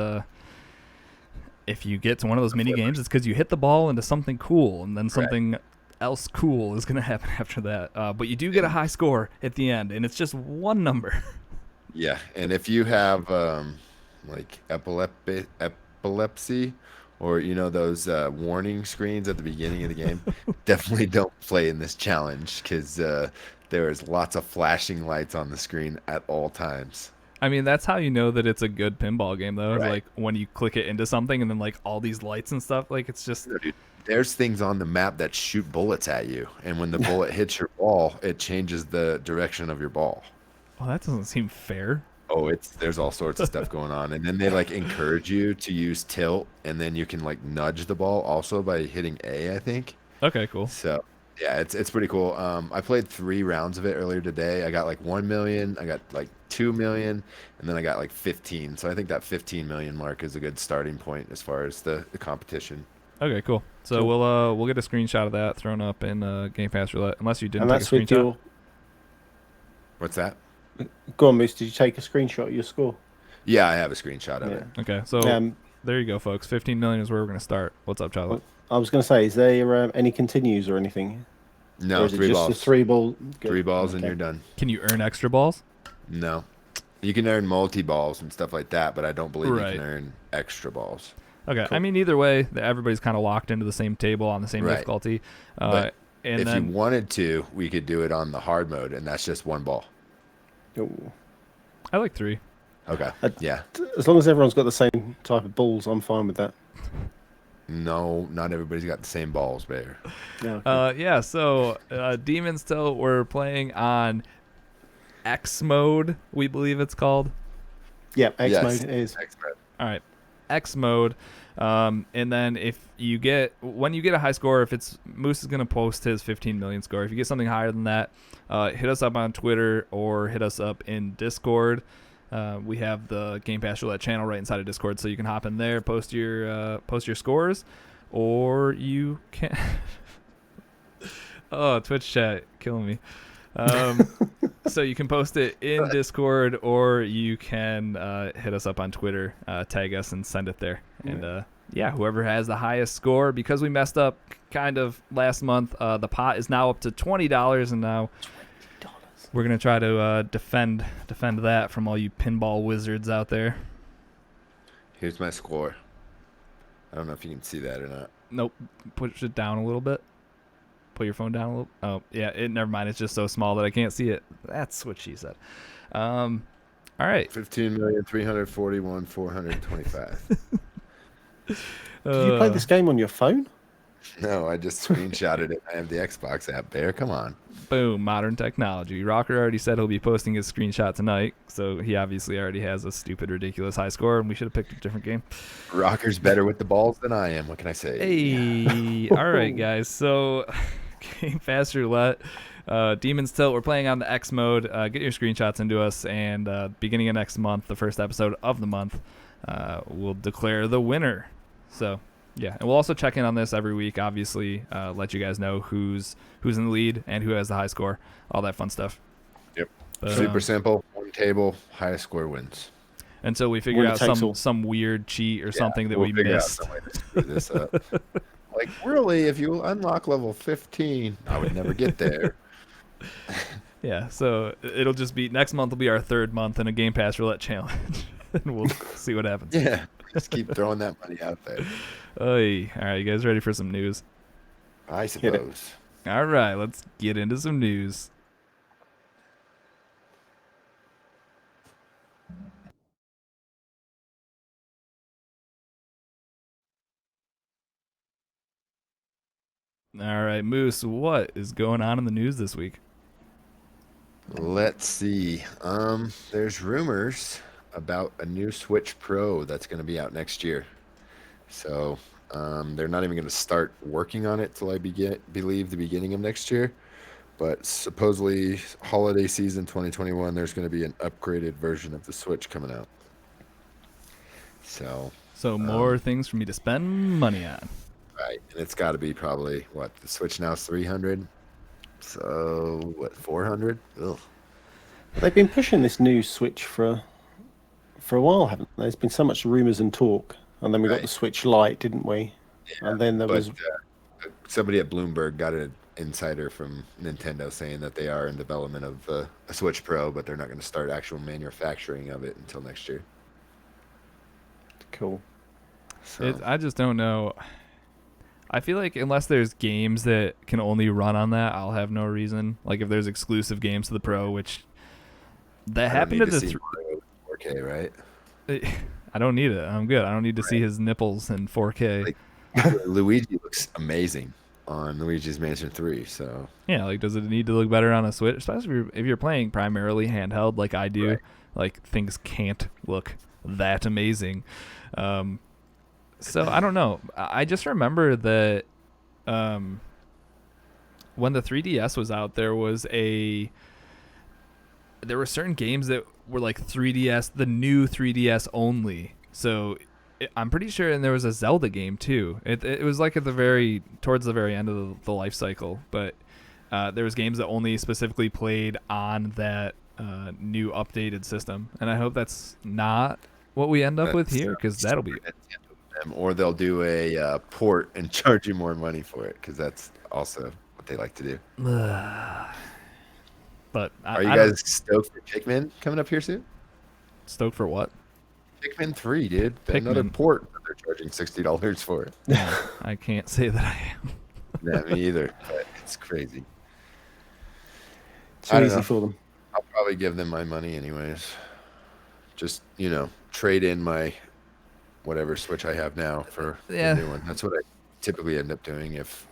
if you get to one of those mini games, it's because you hit the ball into something cool, and then something else cool is going to happen after that. But you do get a high score at the end, and it's just one number. Yeah, and if you have like epilepsy, or those warning screens at the beginning of the game, definitely don't play in this challenge, because there is lots of flashing lights on the screen at all times. I mean, that's how you know that it's a good pinball game, though. Right. Like when you click it into something, and then like all these lights and stuff. Like it's just. Dude, there's things on the map that shoot bullets at you, and when the bullet hits your ball, it changes the direction of your ball. Well, that doesn't seem fair. Oh, there's all sorts of stuff going on, and then they like encourage you to use tilt, and then you can like nudge the ball also by hitting A, I think. Okay, cool. So yeah, it's pretty cool. I played 3 rounds of it earlier today. I got like 1 million, I got like 2 million, and then I got like 15. So I think that 15 million mark is a good starting point as far as the competition. Okay, cool. So we'll get a screenshot of that thrown up in Game Pass Roulette, unless you didn't take a screenshot. What's that? Go on, Moose. Did you take a screenshot of your score? Yeah, I have a screenshot of it. Okay, so there you go, folks. 15 million is where we're going to start. What's up, Charlotte? I was going to say, is there any continues or anything? No, or is 3 it just balls. A 3 ball? Good. 3 balls and you're done. Can you earn extra balls? No. You can earn multi-balls and stuff like that, but I don't believe you can earn extra balls. Okay, cool. I mean, either way, everybody's kind of locked into the same table on the same difficulty. And if then you wanted to, we could do it on the hard mode, and that's just one ball. Ooh. I like 3. Okay. Yeah. As long as everyone's got the same type of balls, I'm fine with that. No, not everybody's got the same balls, Bear. Yeah. Okay. So Demon's Tilt, we're playing on X mode, we believe it's called. Yeah, X Yes. mode is. All right, X mode. And then when you get a high score, if it's Moose is going to post his 15 million score. If you get something higher than that, hit us up on Twitter or hit us up in Discord. We have the Game Pass Roulette channel right inside of Discord, so you can hop in there, post your scores, or you can. Oh, Twitch chat killing me. So you can post it in Discord, or you can hit us up on Twitter, tag us, and send it there. And whoever has the highest score, because we messed up kind of last month, the pot is now up to $20, and now we're gonna try to defend that from all you pinball wizards out there. Here's my score. I don't know if you can see that or not. Nope, push it down a little bit. Put your phone down a little. Oh yeah, never mind. It's just so small that I can't see it. That's what she said. All right. 15,341,425. Did you play this game on your phone? No, I just screenshotted it. I have the Xbox app, Bear. Come on. Boom, modern technology. Rocker already said he'll be posting his screenshot tonight, so he obviously already has a stupid, ridiculous high score, and we should have picked a different game. Rocker's better with the balls than I am. What can I say? Hey, all right, guys. So, Game Pass Roulette, Demon's Tilt. We're playing on the X mode. Get your screenshots into us, and beginning of next month, the first episode of the month, we'll declare the winner. So. Yeah, and we'll also check in on this every week, obviously, let you guys know who's in the lead and who has the high score, all that fun stuff. Yep. But, super simple. One table, highest score wins. Until we figure out some weird cheat or something that we missed. Out some way to screw this up. Like, really, if you unlock level 15, I would never get there. Yeah, so it'll just be, next month will be our 3rd month in a Game Pass Roulette challenge, and we'll see what happens. Yeah, just keep throwing that money out there. Oy. All right, you guys ready for some news? I suppose. All right, let's get into some news. All right, Moose, what is going on in the news this week? Let's see. There's rumors about a new Switch Pro that's going to be out next year. So they're not even going to start working on it till I believe the beginning of next year. But supposedly holiday season 2021, there's going to be an upgraded version of the Switch coming out. So more things for me to spend money on. Right, and it's got to be probably the Switch now is $300. So 400? Ugh. They've been pushing this new Switch for a while, haven't they? There's been so much rumors and talk. And then we got the Switch Lite, didn't we? Yeah, and then there was somebody at Bloomberg got an insider from Nintendo saying that they are in development of a Switch Pro, but they're not going to start actual manufacturing of it until next year. Cool. So. I just don't know. I feel like unless there's games that can only run on that, I'll have no reason. Like if there's exclusive games to the Pro, which that happened to the 4K, right? I don't need it. I'm good. I don't need to see his nipples in 4K. Like, Luigi looks amazing on Luigi's Mansion 3. So yeah, like does it need to look better on a Switch? Especially if you're playing primarily handheld like I do. Right. Like things can't look that amazing. So I don't know. I just remember that when the 3DS was out, there were certain games that were like 3DS, the new 3DS only. So I'm pretty sure, and there was a Zelda game too. It was like towards the very end of the life cycle, but there was games that only specifically played on that new updated system. And I hope that's not what we end up with here, because that'll be. Or they'll do a port and charge you more money for it, because that's also what they like to do. But are you guys stoked for Pikmin coming up here soon? Stoked for what? Pikmin 3, dude. Another port that they're charging $60 for it. I can't say that I am. Yeah, me either. But It's crazy. Too I don't easy know. for them. I'll probably give them my money anyways. Just, trade in my whatever Switch I have now for the Yeah. new one. That's what I typically end up doing if,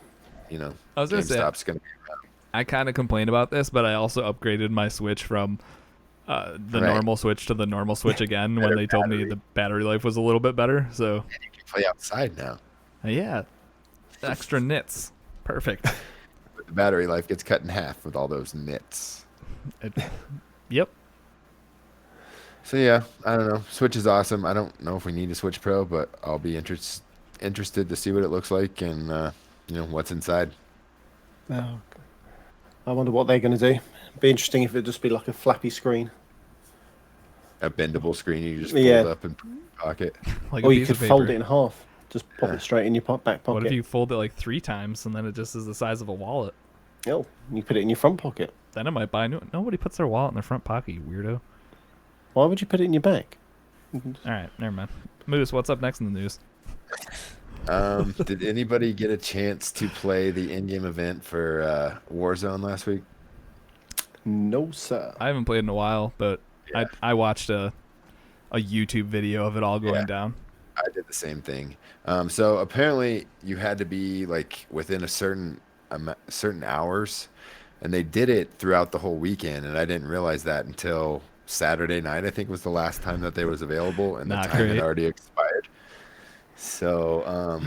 I was gonna say, GameStop's going to be I kind of complain about this, but I also upgraded my Switch from the Right. normal Switch to the normal Switch again when Better they told me battery. the battery life was a little bit better. So, You can play outside now. yeah, extra nits. Perfect. But the battery life gets cut in half with all those nits. Yep. So yeah, I don't know. Switch is awesome. I don't know if we need a Switch Pro, but I'll be interested to see what it looks like and what's inside. Oh, I wonder what they're going to do. Be interesting if it'd just be like a flappy screen. A bendable screen you just fold Yeah. up and put in your pocket. Like Or a you piece could of paper. fold it in half. Just pop Yeah. it straight in your back pocket. What if you fold it like 3 times and then it just is the size of a wallet? Oh, you put it in your front pocket. Then I might buy new. Nobody puts their wallet in their front pocket, you weirdo. Why would you put it in your back? All right, never mind. Moose, what's up next in the news? Did anybody get a chance to play the in-game event for Warzone last week? No, sir. I haven't played in a while, but Yeah. I watched a YouTube video of it all going Yeah. down. I did the same thing. So apparently you had to be like within a certain hours, and they did it throughout the whole weekend, and I didn't realize that until Saturday night. I think was the last time that they was available, and the Not time great. had already expired. So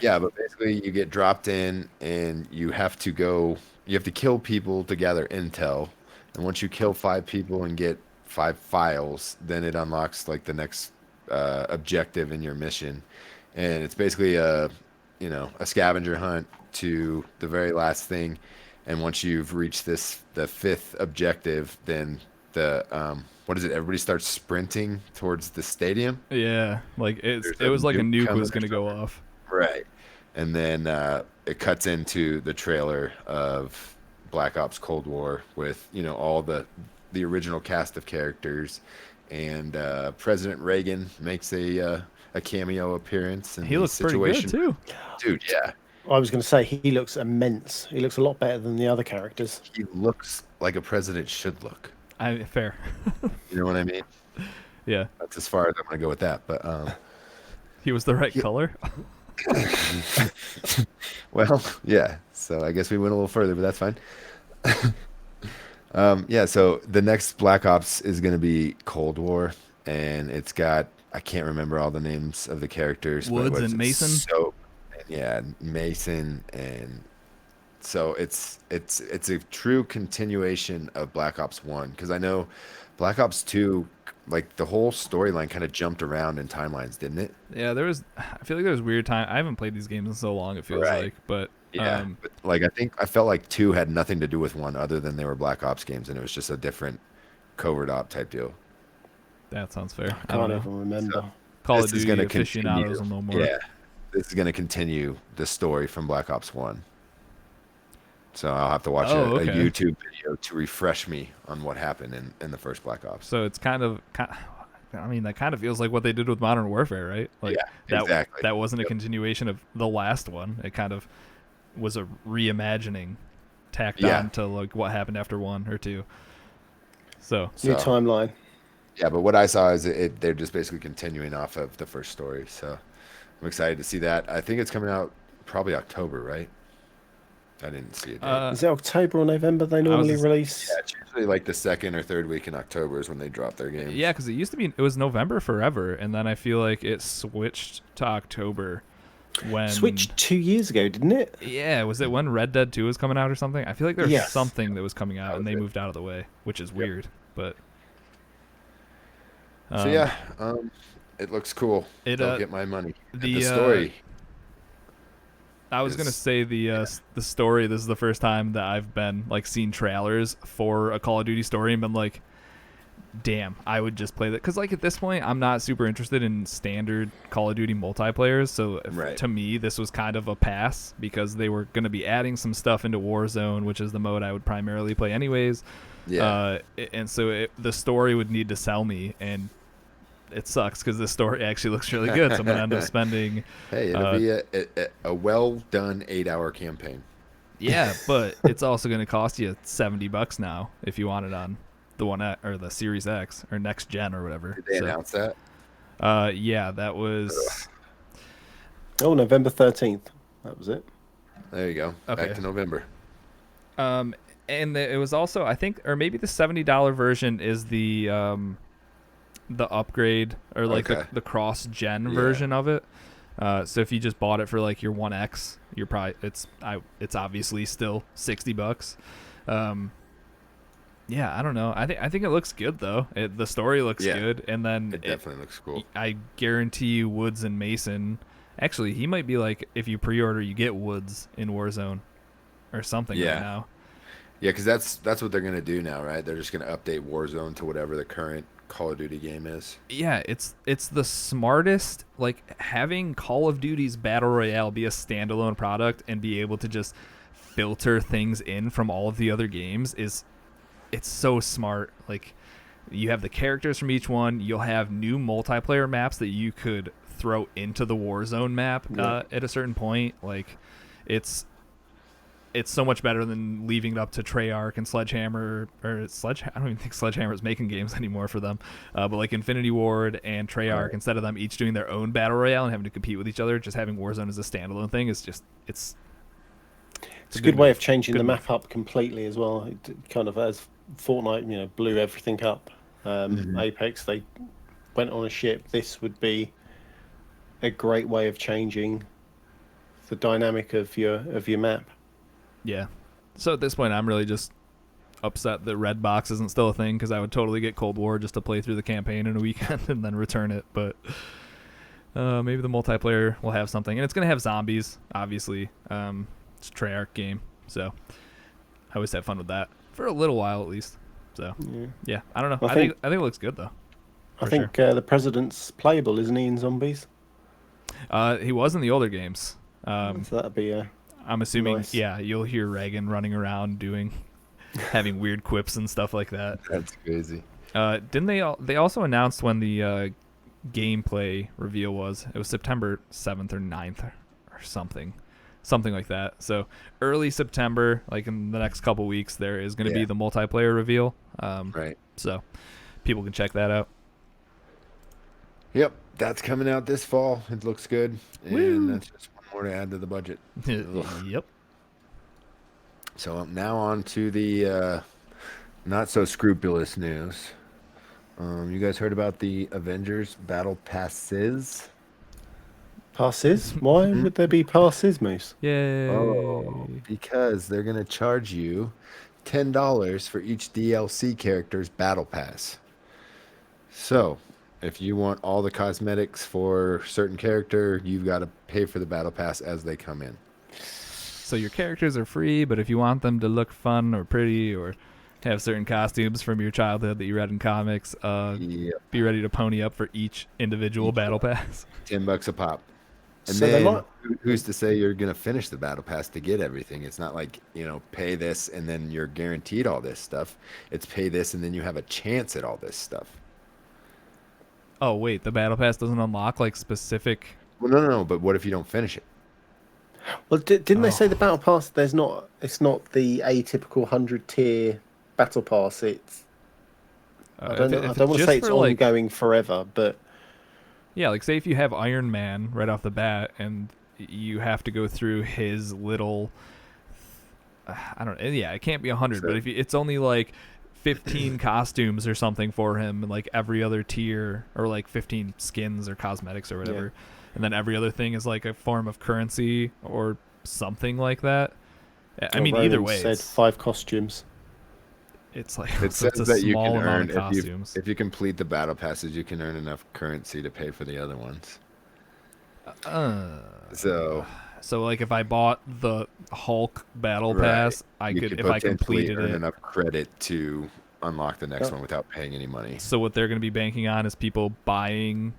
yeah, but basically you get dropped in, and you have to kill people to gather intel, and once you kill 5 people and get 5 files, then it unlocks like the next objective in your mission, and it's basically a scavenger hunt to the very last thing, and once you've reached the 5th objective, then the what is it? Everybody starts sprinting towards the stadium. Yeah, like it There's was like a nuke coming was or gonna go something. off. Right. And then it cuts into the trailer of Black Ops Cold War with, all the original cast of characters, and President Reagan makes a cameo appearance. In He the looks pretty good situation. too. Dude, yeah. I was going to say, he looks immense. He looks a lot better than the other characters. He looks like a president should look. Fair. You know what I mean? Yeah, That's as far as I'm going to go with that. But he was the right color. well, yeah. So I guess we went a little further, but that's fine. Yeah, so the next Black Ops is going to be Cold War, and it's got, I can't remember all the names of the characters. Woods but and Mason? Yeah, Mason, and so it's a true continuation of Black Ops 1, because I know Black Ops 2, like the whole storyline kind of jumped around in timelines, didn't it? Yeah, I feel like there was weird time. I haven't played these games in so long. It feels Right. like, but Yeah, but like I felt like 2 had nothing to do with 1 other than they were Black Ops games, and it was just a different covert op type deal. that sounds fair. I Can't don't know. even remember. So, Call of this is Duty gonna aficionados will know more. Yeah, this is going to continue the story from Black Ops 1. So I'll have to watch a okay. YouTube video to refresh me on what happened in the first Black Ops. So it's kind of, I mean, that kind of feels like what they did with Modern Warfare, right? Like Yeah, exactly. that wasn't a Yep. continuation of the last one. It kind of was a reimagining tacked Yeah. on to like what happened after 1 or 2. So New So- timeline. Yeah, but what I saw is they're just basically continuing off of the first story. So I'm excited to see that. I think it's coming out probably October, right? I didn't see it. Is it October or November they normally just- release? Yeah, it's usually like the 2nd or 3rd week in October is when they drop their games. yeah, because it used to be, it was November forever, and then I feel like it switched to October when Switched 2 years ago, didn't it? Yeah, was it when Red Dead 2 was coming out or something? I feel like there's Yes. something that was coming out That and was they it. moved out of the way, which is weird, but. So yeah, it looks cool. It, Don't get my money. And the, the story. I was gonna is- say the story. This is the first time that I've been like seen trailers for a Call of Duty story and been like, "Damn, I would just play that." Because like at this point, I'm not super interested in standard Call of Duty multiplayers. So Right. to me, this was kind of a pass because they were gonna be adding some stuff into Warzone, which is the mode I would primarily play anyways. Yeah. And so the story would need to sell me, and it sucks because the story actually looks really good. So I'm gonna end up spending. Hey, it'll be a well done 8-hour campaign. Yeah, but it's also going to cost you $70 now if you want it on the or the Series X or next gen or whatever. Did they announce that? Yeah, that was Oh, November 13th. That was it. There you go. Okay. Back to November. And it was also, I think, or maybe the $70 version is the upgrade or like the cross gen version of it. So if you just bought it for like your 1X, you're probably it's obviously still $60. Yeah, I don't know. I think it looks good though. The story looks good, and then it definitely looks cool. I guarantee you, Woods and Mason. Actually, he might be like, if you pre-order, you get Woods in Warzone, or something right now. Yeah, because that's what they're gonna do now, right? They're just gonna update Warzone to whatever the current Call of Duty game is. Yeah, it's the smartest. Like, having Call of Duty's Battle Royale be a standalone product and be able to just filter things in from all of the other games it's so smart. Like, you have the characters from each one. You'll have new multiplayer maps that you could throw into the Warzone map at a certain point. Like, it's so much better than leaving it up to Treyarch and Sledgehammer I don't even think Sledgehammer is making games anymore for them. But like Infinity Ward and Treyarch, instead of them each doing their own battle royale and having to compete with each other, just having Warzone as a standalone thing is just it's a good way of changing the map up completely as well. It kind of, as Fortnite, blew everything up. Apex, they went on a ship. This would be a great way of changing the dynamic of your map. Yeah. So at this point, I'm really just upset that Red Box isn't still a thing, because I would totally get Cold War just to play through the campaign in a weekend and then return it. But maybe the multiplayer will have something. And it's going to have zombies, obviously. It's a Treyarch game. So I always have fun with that. For a little while, at least. So, yeah. I don't know. I think it looks good, though. I think the President's playable, isn't he, in Zombies? He was in the older games. So that'd be I'm assuming, nice. Yeah, you'll hear Reagan running around having weird quips and stuff like that. That's crazy. Didn't they also announced when the gameplay reveal was? It was September 7th or 9th or something like that. So early September, like in the next couple weeks, there is going to be the multiplayer reveal. Right. So people can check that out. Yep, that's coming out this fall. It looks good. Woo. And that's just one more to add to the budget. Yep. So now on to the not so scrupulous news. You guys heard about the Avengers Battle Passes? Passes? Why would there be passes, Moose? Yay. Oh, because they're going to charge you $10 for each DLC character's Battle Pass. So, if you want all the cosmetics for a certain character, you've got to pay for the Battle Pass as they come in. So your characters are free, but if you want them to look fun or pretty or have certain costumes from your childhood that you read in comics, be ready to pony up for each individual Battle Pass. $10 a pop. And So then who's to say you're going to finish the Battle Pass to get everything? It's not like, pay this and then you're guaranteed all this stuff. It's pay this and then you have a chance at all this stuff. Oh, wait, the Battle Pass doesn't unlock like specific... Well, no, but what if you don't finish it? Well, didn't they say the Battle Pass, it's not the atypical 100-tier Battle Pass, it's... I don't want to say it's ongoing forever, but... Yeah, like say if you have Iron Man right off the bat and you have to go through his little... I don't know. Yeah, it can't be 100, but if it's only like 15 costumes or something for him, and like every other tier, or like 15 skins or cosmetics or whatever, and then every other thing is like a form of currency or something like that. I mean, either way, said 5 costumes. It's like it says it's a that you small can amount earn of costumes. if you complete the battle passes, you can earn enough currency to pay for the other ones. So like if I bought the Hulk Battle Pass, I could if I completed earn it enough credit to unlock the next one without paying any money. So what they're going to be banking on is people buying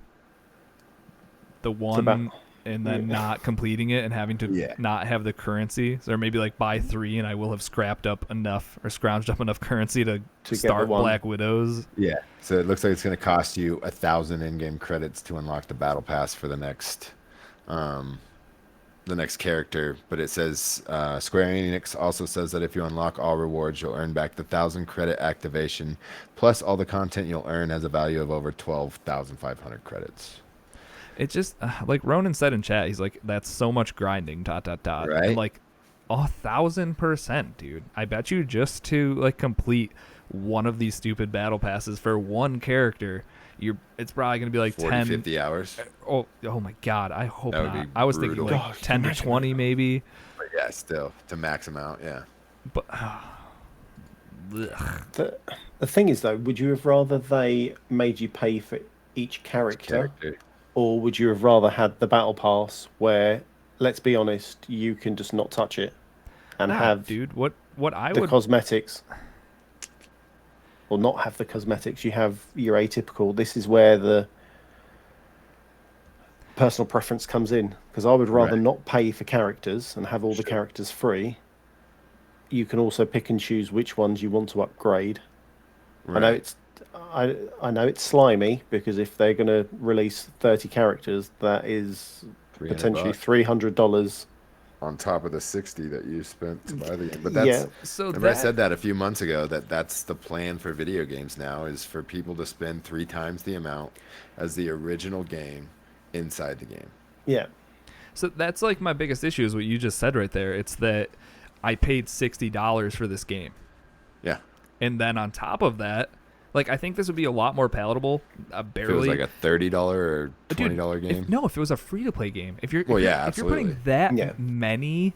the one and then not completing it and having to not have the currency. So maybe like buy 3 and I will have scrounged up enough currency to start Black Widows. Yeah. So it looks like it's going to cost you 1,000 in-game credits to unlock the battle pass for the next the next character, but it says Square Enix also says that if you unlock all rewards, you'll earn back the 1,000 credit activation, plus all the content you'll earn has a value of over 12,500 credits. It just like Ronan said in chat, he's like, that's so much grinding, ... Right? And like 1,000%, dude. I bet you just to like complete one of these stupid battle passes for one character, it's probably gonna be like 40, 10 50 hours. Oh my god, I hope That would not. be I was thinking brutal. like 10 to 20 maybe. But yeah, still to max them out. Yeah. But The thing is, though, would you have rather they made you pay for each character, or would you have rather had the battle pass where, let's be honest, you can just not touch it and have dude, what I the would cosmetics, or not have the cosmetics? You have your atypical. This is where the personal preference comes in, because I would rather not pay for characters and have all the characters free. You can also pick and choose which ones you want to upgrade. Right. I know it's slimy, because if they're going to release 30 characters, that is potentially $300 on top of the 60 that you spent to buy the game. But that's I said that a few months ago, that's the plan for video games now, is for people to spend 3 times the amount as the original game inside the game. Yeah. So that's like my biggest issue is what you just said right there. It's that I paid $60 for this game. Yeah. And then on top of that, like, I think this would be a lot more palatable. Barely. If it was like a $30 or $20 game. If it was a free-to-play game. If you're putting that many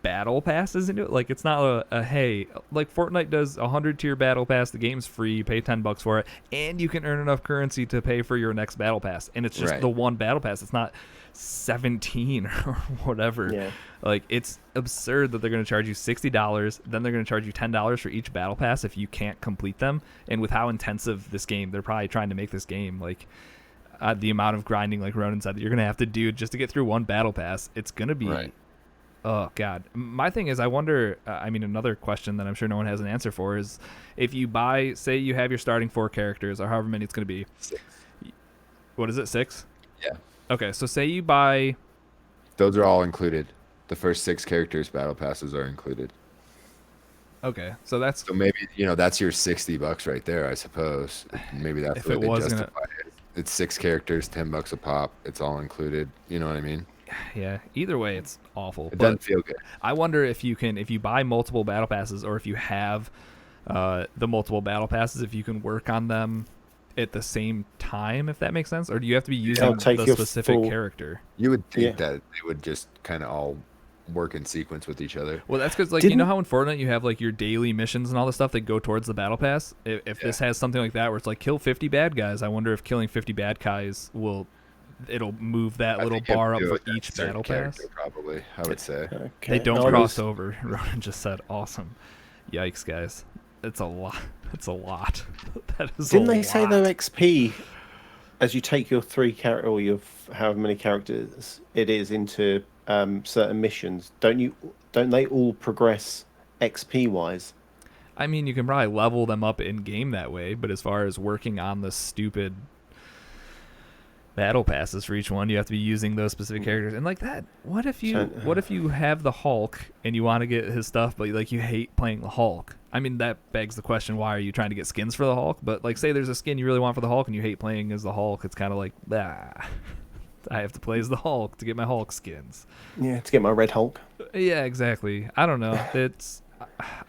battle passes into it, like, it's not a hey, like Fortnite does 100-tier battle pass. The game's free. You pay $10 for it, and you can earn enough currency to pay for your next battle pass. And it's just the one battle pass. It's not 17 or whatever. Yeah. Like, it's absurd that they're going to charge you $60, then they're going to charge you $10 for each battle pass if you can't complete them. And with how intensive this game, they're probably trying to make this game, like, the amount of grinding, like Ronan said, that you're going to have to do just to get through one battle pass, it's going to be... Oh, God. My thing is, I wonder, another question that I'm sure no one has an answer for is, if you buy, say you have your starting 4 characters, or however many it's going to be. 6. What is it, 6? Yeah. Okay, so say you buy... Those are all included. The first 6 characters battle passes are included. Okay, so that's... So maybe, that's your $60 right there, I suppose. Maybe that's what they justify it. It's 6 characters, $10 a pop. It's all included. You know what I mean? Yeah, either way, it's awful. It doesn't feel good. I wonder if you buy multiple battle passes, or if you have the multiple battle passes, if you can work on them at the same time, if that makes sense, or do you have to be using the specific character? You would think that they would just kind of all work in sequence with each other. Well, that's because, like, you know how in Fortnite you have like your daily missions and all the stuff that go towards the battle pass? If this has something like that where it's like kill 50 bad guys, I wonder if killing 50 bad guys it'll move that little bar up for each battle pass. Probably, I would say. Okay. They don't cross over. Ronan just said, awesome. Yikes, guys. It's a lot. It's a lot. That is Didn't they say though XP, as you take your 3 character, or your however many characters it is, into certain missions, don't they all progress XP wise? I mean, you can probably level them up in game that way, but as far as working on the stupid battle passes for each one, you have to be using those specific characters. And like that, what if you have the Hulk and you want to get his stuff, but like you hate playing the Hulk? I mean, that begs the question, why are you trying to get skins for the Hulk? But like, say there's a skin you really want for the Hulk and you hate playing as the Hulk, it's kind of like, I have to play as the Hulk to get my Hulk skins. Yeah, to get my Red Hulk. Yeah, exactly. I don't know.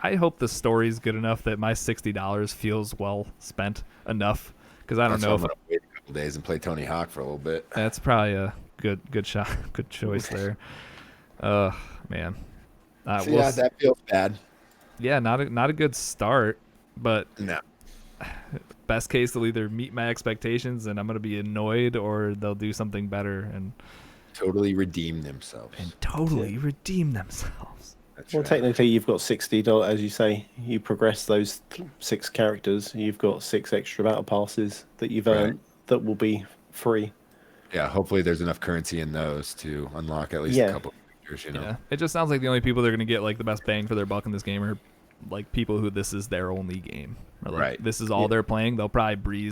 I hope the story's good enough that my $60 feels well spent enough, because I don't know if wait a couple days and play Tony Hawk for a little bit. That's probably a good shot, good choice there. Man. That feels bad. Yeah, not a good start, but no. Best case, they'll either meet my expectations and I'm gonna be annoyed, or they'll do something better and totally redeem themselves. That's right. Technically, you've got $60, as you say. You progress those 6 characters. You've got 6 extra battle passes that you've earned that will be free. Yeah, hopefully there's enough currency in those to unlock at least a couple characters. Yeah, it just sounds like the only people that are gonna get like the best bang for their buck in this game are like people who this is their only game. Or, like, this is all they're playing. They'll probably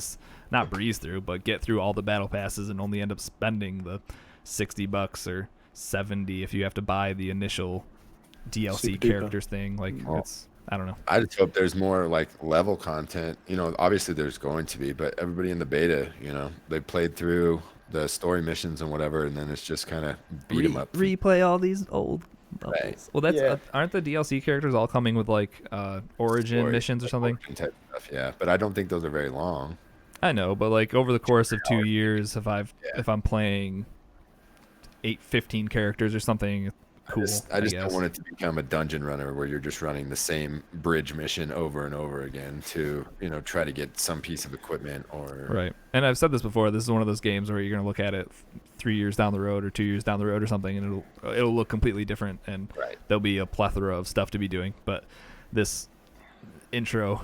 not breeze through, but get through all the battle passes and only end up spending the $60 or $70 if you have to buy the initial DLC Super duper. characters thing. Like it's I don't know. I just hope there's more like level content. You know, obviously there's going to be, but everybody in the beta, you know, they played through the story missions and whatever, and then it's just kind of beat them up. Replay all these old levels. Right. Well, that's Yeah. aren't the DLC characters all coming with like origin Story, missions or like, something? origin type stuff, yeah, but I don't think those are very long. I know, but like over the course of 2 years, if I'm playing 15 characters or something, cool. I just guess. don't want it to become a dungeon runner where you're just running the same bridge mission over and over again to, you know, try to get some piece of equipment or Right. And I've said this before. This is one of those games where you're going to look at it 3 years down the road or 2 years down the road or something, and it'll look completely different, and Right. there'll be a plethora of stuff to be doing. But this intro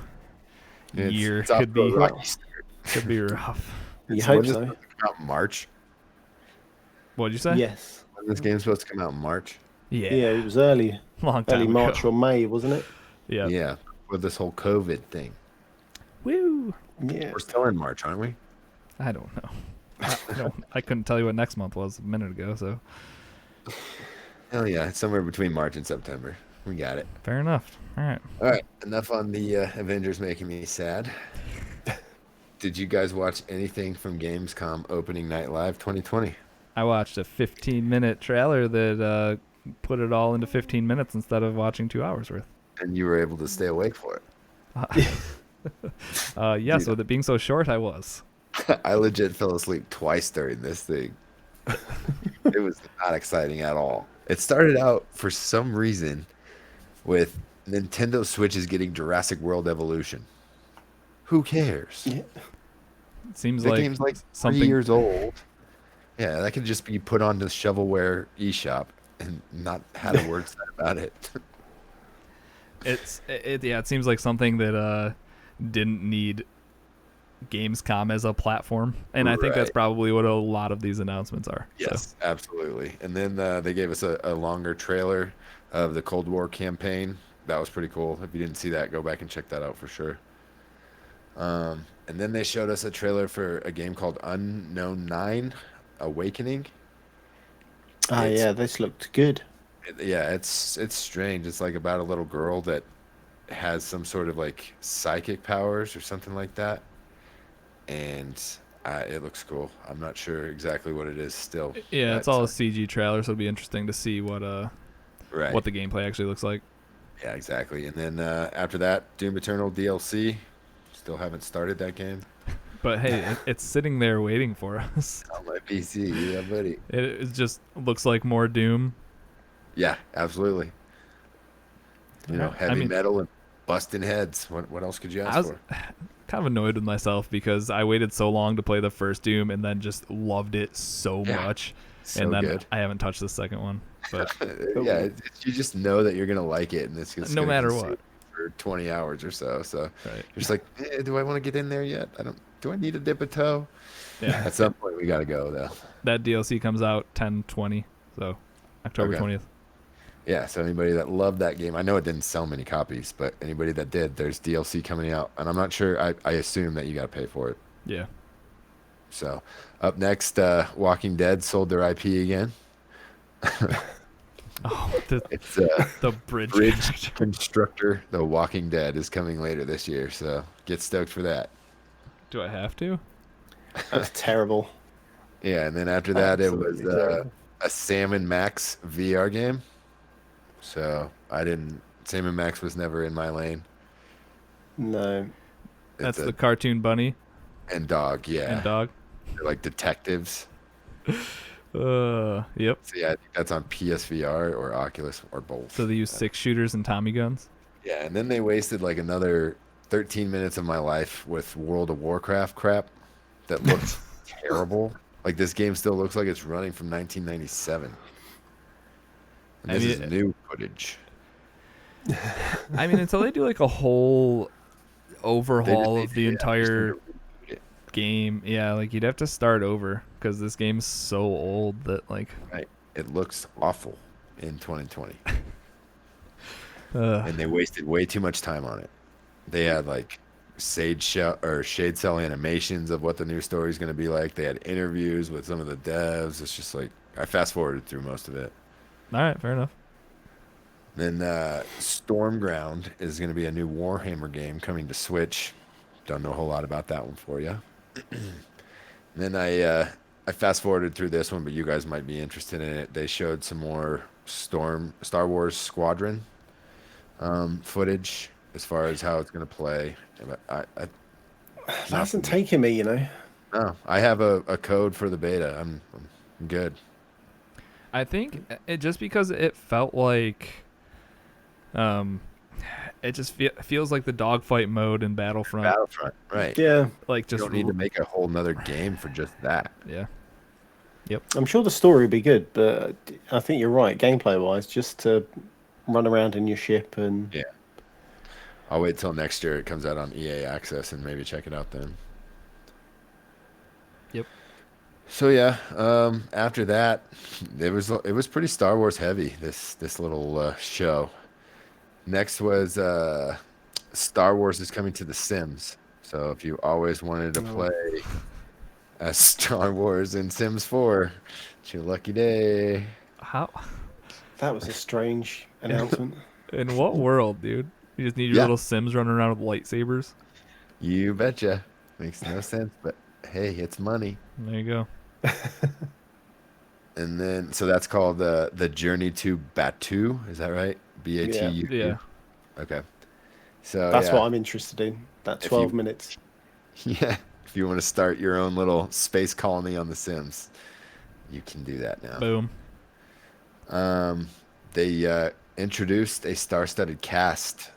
year it's off could to a be rocky start. could be rough. You So hope when is so. this supposed to come out in March? What'd you say? Yes. When this game's supposed to come out in March? Yeah. Yeah, it was early Long time ago. March or May, wasn't it? Yeah. Yeah, with this whole COVID thing. Woo. Yeah. We're still in March, aren't we? I don't know. I couldn't tell you what next month was a minute ago, so Hell yeah, it's somewhere between March and September. We got it. fair enough. All right. All right, enough on the Avengers making me sad. Did you guys watch anything from Gamescom opening night live 2020? I watched a 15-minute trailer that put it all into 15 minutes instead of watching 2 hours worth. And you were able to stay awake for it. Yes, Dude. with it being so short, I was. I legit fell asleep twice during this thing. It was not exciting at all. It started out for some reason with Nintendo Switch is getting Jurassic World Evolution. Who cares? Yeah. It seems The like game's like 3 something. years old. Yeah, that could just be put on the shovelware eShop and not had a word said about it. It seems like something that didn't need Gamescom as a platform, and I think that's Right. probably what a lot of these announcements are. Yes, absolutely. And then they gave us a longer trailer of the Cold War campaign. That was pretty cool. If you didn't see that, go back and check that out for sure. And then they showed us a trailer for a game called Unknown 9 Awakening. Ah, It's- yeah, this looked good. Yeah, it's strange. It's like about a little girl that has some sort of like psychic powers or something like that. And it looks cool. I'm not sure exactly what it is still. Yeah, it's But, all a CG trailer, so it'll be interesting to see what right. what the gameplay actually looks like. Yeah, exactly. And then after that, Doom Eternal DLC. Still haven't started that game But hey, it's sitting there waiting for us. on my PC. Yeah, buddy. It just looks like more Doom. Yeah, absolutely. You know, Alright. I heavy mean- metal and busting heads. What else could you ask I was for? kind of annoyed with myself because I waited so long to play the first Doom and then just loved it so Yeah, much, So and then good. I haven't touched the second one. But Yeah, you just know that you're gonna like it, and it's just No gonna matter consume what. you for 20 hours or so. So right, you're just like, do I want to get in there yet? Do I need to dip a toe? yeah, At some point, we gotta go though. that DLC comes out 10/20, so October Okay. 20th. Yeah. So anybody that loved that game, I know it didn't sell many copies, but anybody that did, there's DLC coming out, and I'm not sure. I assume that you gotta pay for it. Yeah, So up next, Walking Dead sold their IP again. oh, the It's bridge. Bridge Constructor, The Walking Dead is coming later this year, so get stoked for that. Do I have to? That was terrible. Yeah, and then after that, it was Absolutely terrible. a Sam and Max VR game. So Sam and Max was never in my lane. No. That's It's the cartoon bunny and dog, yeah. and dog. They're like detectives. Yep. So yeah, I think that's on PSVR or Oculus or both. So they use 6-shooters and Tommy guns. Yeah, and then they wasted like another 13 minutes of my life with World of Warcraft crap that looked terrible. Like this game still looks like it's running from 1997. And I this mean, is new footage. I mean, until they do like a whole overhaul They of just the need to entire reboot it. game, yeah, like you'd have to start over because this game's so old that like. Right. It looks awful in 2020. Uh, And they wasted way too much time on it. They had like shade cell animations of what the new story is going to be like. They had interviews with some of the devs. It's just like, I fast forwarded through most of it. All right, fair enough. Then Stormground is going to be a new Warhammer game coming to Switch. Don't know a whole lot about that one for you. Then I fast forwarded through this one, but you guys might be interested in it. They showed some more Star Wars Squadron footage as far as how it's going to play. That hasn't taken me, No, I have a code for the beta. I'm good. I think it just because it felt like, it just feels like the dogfight mode in Battlefront. Right? Yeah. Like just you don't need to make a whole nother game for just that. Yeah. Yep. I'm sure the story would be good, but I think you're right. Gameplay wise, just to run around in your ship and Yeah. I'll wait till next year it comes out on EA Access and maybe check it out then. Yep. So yeah, after that, it was pretty Star Wars heavy. This little show. Next was Star Wars is coming to The Sims. So if you always wanted to play as Star Wars in Sims 4, it's your lucky day. How? that was a strange announcement. In what world, dude? You just need your little Sims running around with lightsabers? You betcha. Makes no sense, but hey, it's money. There you go. And then, so that's called the Journey to Batu. Is that right? BATU. Yeah. Okay. So That's what I'm interested in. That 12 minutes. Yeah. If you want to start your own little space colony on The Sims, you can do that now. Boom. They introduced a star-studded cast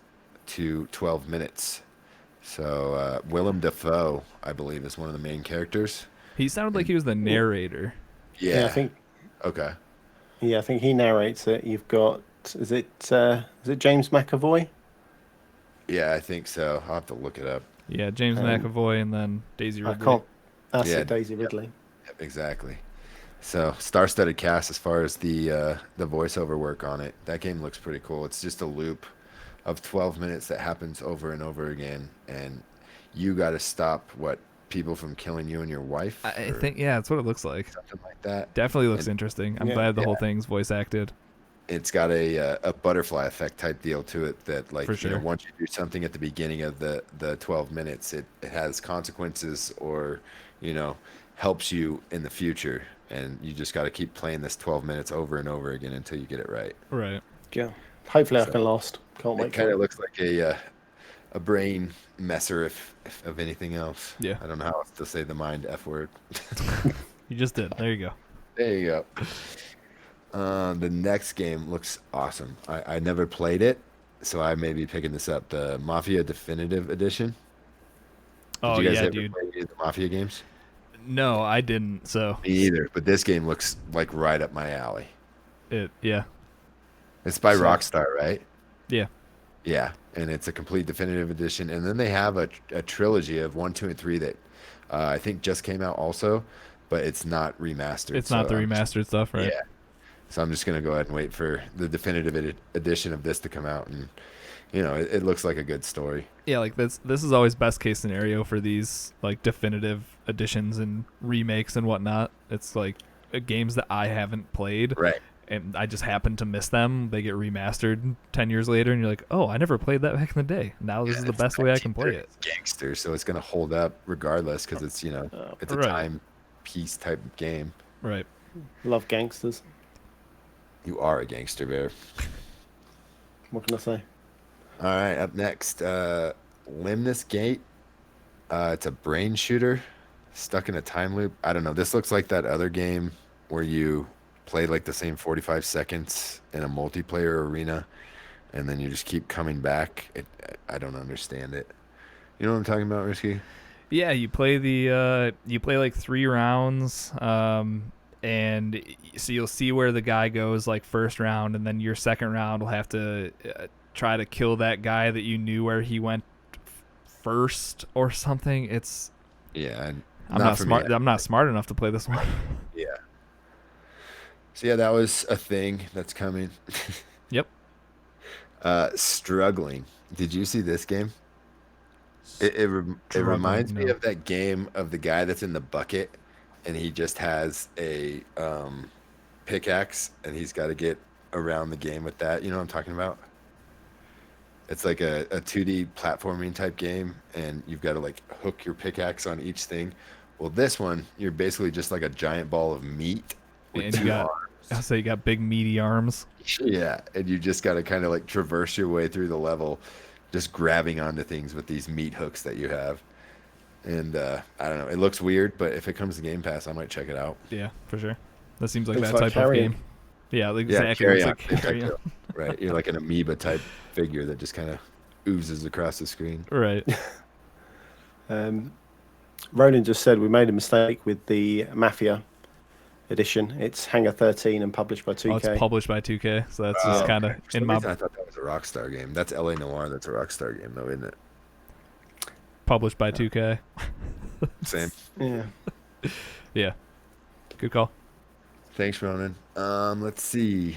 to 12 minutes. So Willem Dafoe, I believe, is one of the main characters. He sounded like he was the narrator. Yeah. I think. Okay. Yeah, I think he narrates it. You've got. Is it James McAvoy? Yeah, I think so. I'll have to look it up. Yeah, James McAvoy and then Daisy Ridley. I can't. That's Yeah, it, Daisy Ridley. Yep, exactly. So star-studded cast as far as the voiceover work on it. That game looks pretty cool. It's just a loop of 12 minutes that happens over and over again, and you got to stop people from killing you and your wife. I think that's what it looks like. Something like that. Definitely looks interesting. I'm glad the whole thing's voice acted. It's got a butterfly effect type deal to it that, like, For sure. once you do something at the beginning of the 12 minutes, it has consequences or, helps you in the future. And you just got to keep playing this 12 minutes over and over again until you get it right. Right. Yeah. Hopefully I can last. Can't wait. It kind of looks like a brain messer, if of anything else. Yeah. I don't know how else to say the mind F word. You just did. There you go. There you go. The next game looks awesome. I never played it, so I may be picking this up. The Mafia Definitive Edition. Oh, Did you guys yeah, ever dude. play any of the Mafia games? No, I didn't. So Me either, but this game looks like right up my alley. yeah. It's by So- Rockstar, right? Yeah. Yeah, and it's a complete definitive edition. And then they have a trilogy of 1, 2, and 3 that I think just came out also, but it's not remastered. It's not the remastered stuff, right? Yeah. So I'm just going to go ahead and wait for the definitive edition of this to come out. And, it looks like a good story. Yeah, like this is always best case scenario for these like definitive editions and remakes and whatnot. It's like games that I haven't played. Right. And I just happen to miss them. They get remastered 10 years later, and you're like, oh, I never played that back in the day. Now this is the best way I can play it. Gangster, so it's going to hold up regardless because it's, it's a Right. timepiece type game. Right. Love gangsters. You are a gangster, Bear. What can I say? All right, up next, Limnus Gate. It's a brain shooter stuck in a time loop. I don't know. This looks like that other game where you play like the same 45 seconds in a multiplayer arena, and then you just keep coming back. I don't understand it. You know what I'm talking about, Risky? Yeah, you play like 3 rounds, and so you'll see where the guy goes like first round, and then your second round will have to try to kill that guy that you knew where he went first or something. It's I'm not smart. I'm not smart enough to play this one. Yeah. So yeah, that was a thing that's coming. Yep. Struggling. Did you see this game? It reminds me no. of that game of the guy that's in the bucket, and he just has a pickaxe, and he's got to get around the game with that. You know what I'm talking about? It's like a 2D platforming type game, and you've got to like hook your pickaxe on each thing. Well, this one, you're basically just like a giant ball of meat with And you two got, arms. I say you got big meaty arms. Yeah, and you just got to kind of like traverse your way through the level, just grabbing onto things with these meat hooks that you have. And I don't know, it looks weird, but if it comes to Game Pass, I might check it out. Yeah, for sure. That seems like Looks that like type carrion. of game. Yeah, Yeah, exactly. carry Looks on. like carrion. Exactly. Right, you're like an amoeba type figure that just kind of oozes across the screen. Right. Ronan just said we made a mistake with the Mafia edition. It's Hangar 13 and published by 2K. Oh, it's published by 2K, so that's just kind of For some in my reason, I thought that was a Rockstar game. That's LA Noire. That's a Rockstar game, though, isn't it? published by 2K. Same. Yeah. Yeah. Good call. Thanks, Ronan. Let's see.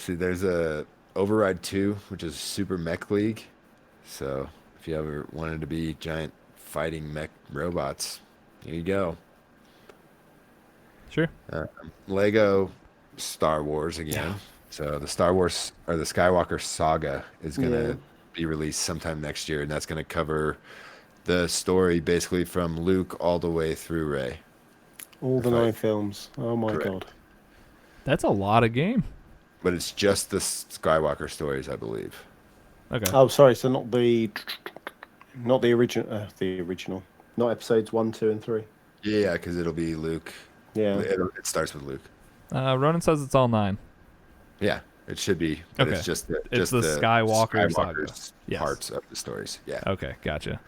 There's a Override 2, which is Super Mech League. So if you ever wanted to be giant fighting mech robots, here you go. Sure. Lego Star Wars again. So the Star Wars or the Skywalker Saga is gonna be released sometime next year, and that's gonna cover the story basically from Luke all the way through Rey. All the 9 films. Oh my Correct. god. That's a lot of game. But it's just the Skywalker stories, I believe. Okay. Oh, sorry. So not the original. The original. Not episodes 1, 2, and 3. Yeah, because it'll be Luke. Yeah. It starts with Luke. Ronan says it's all 9. Yeah, it should be. But Okay. it's just the Skywalker saga. Skywalker's Yes. parts of the stories. Yeah. Okay, gotcha.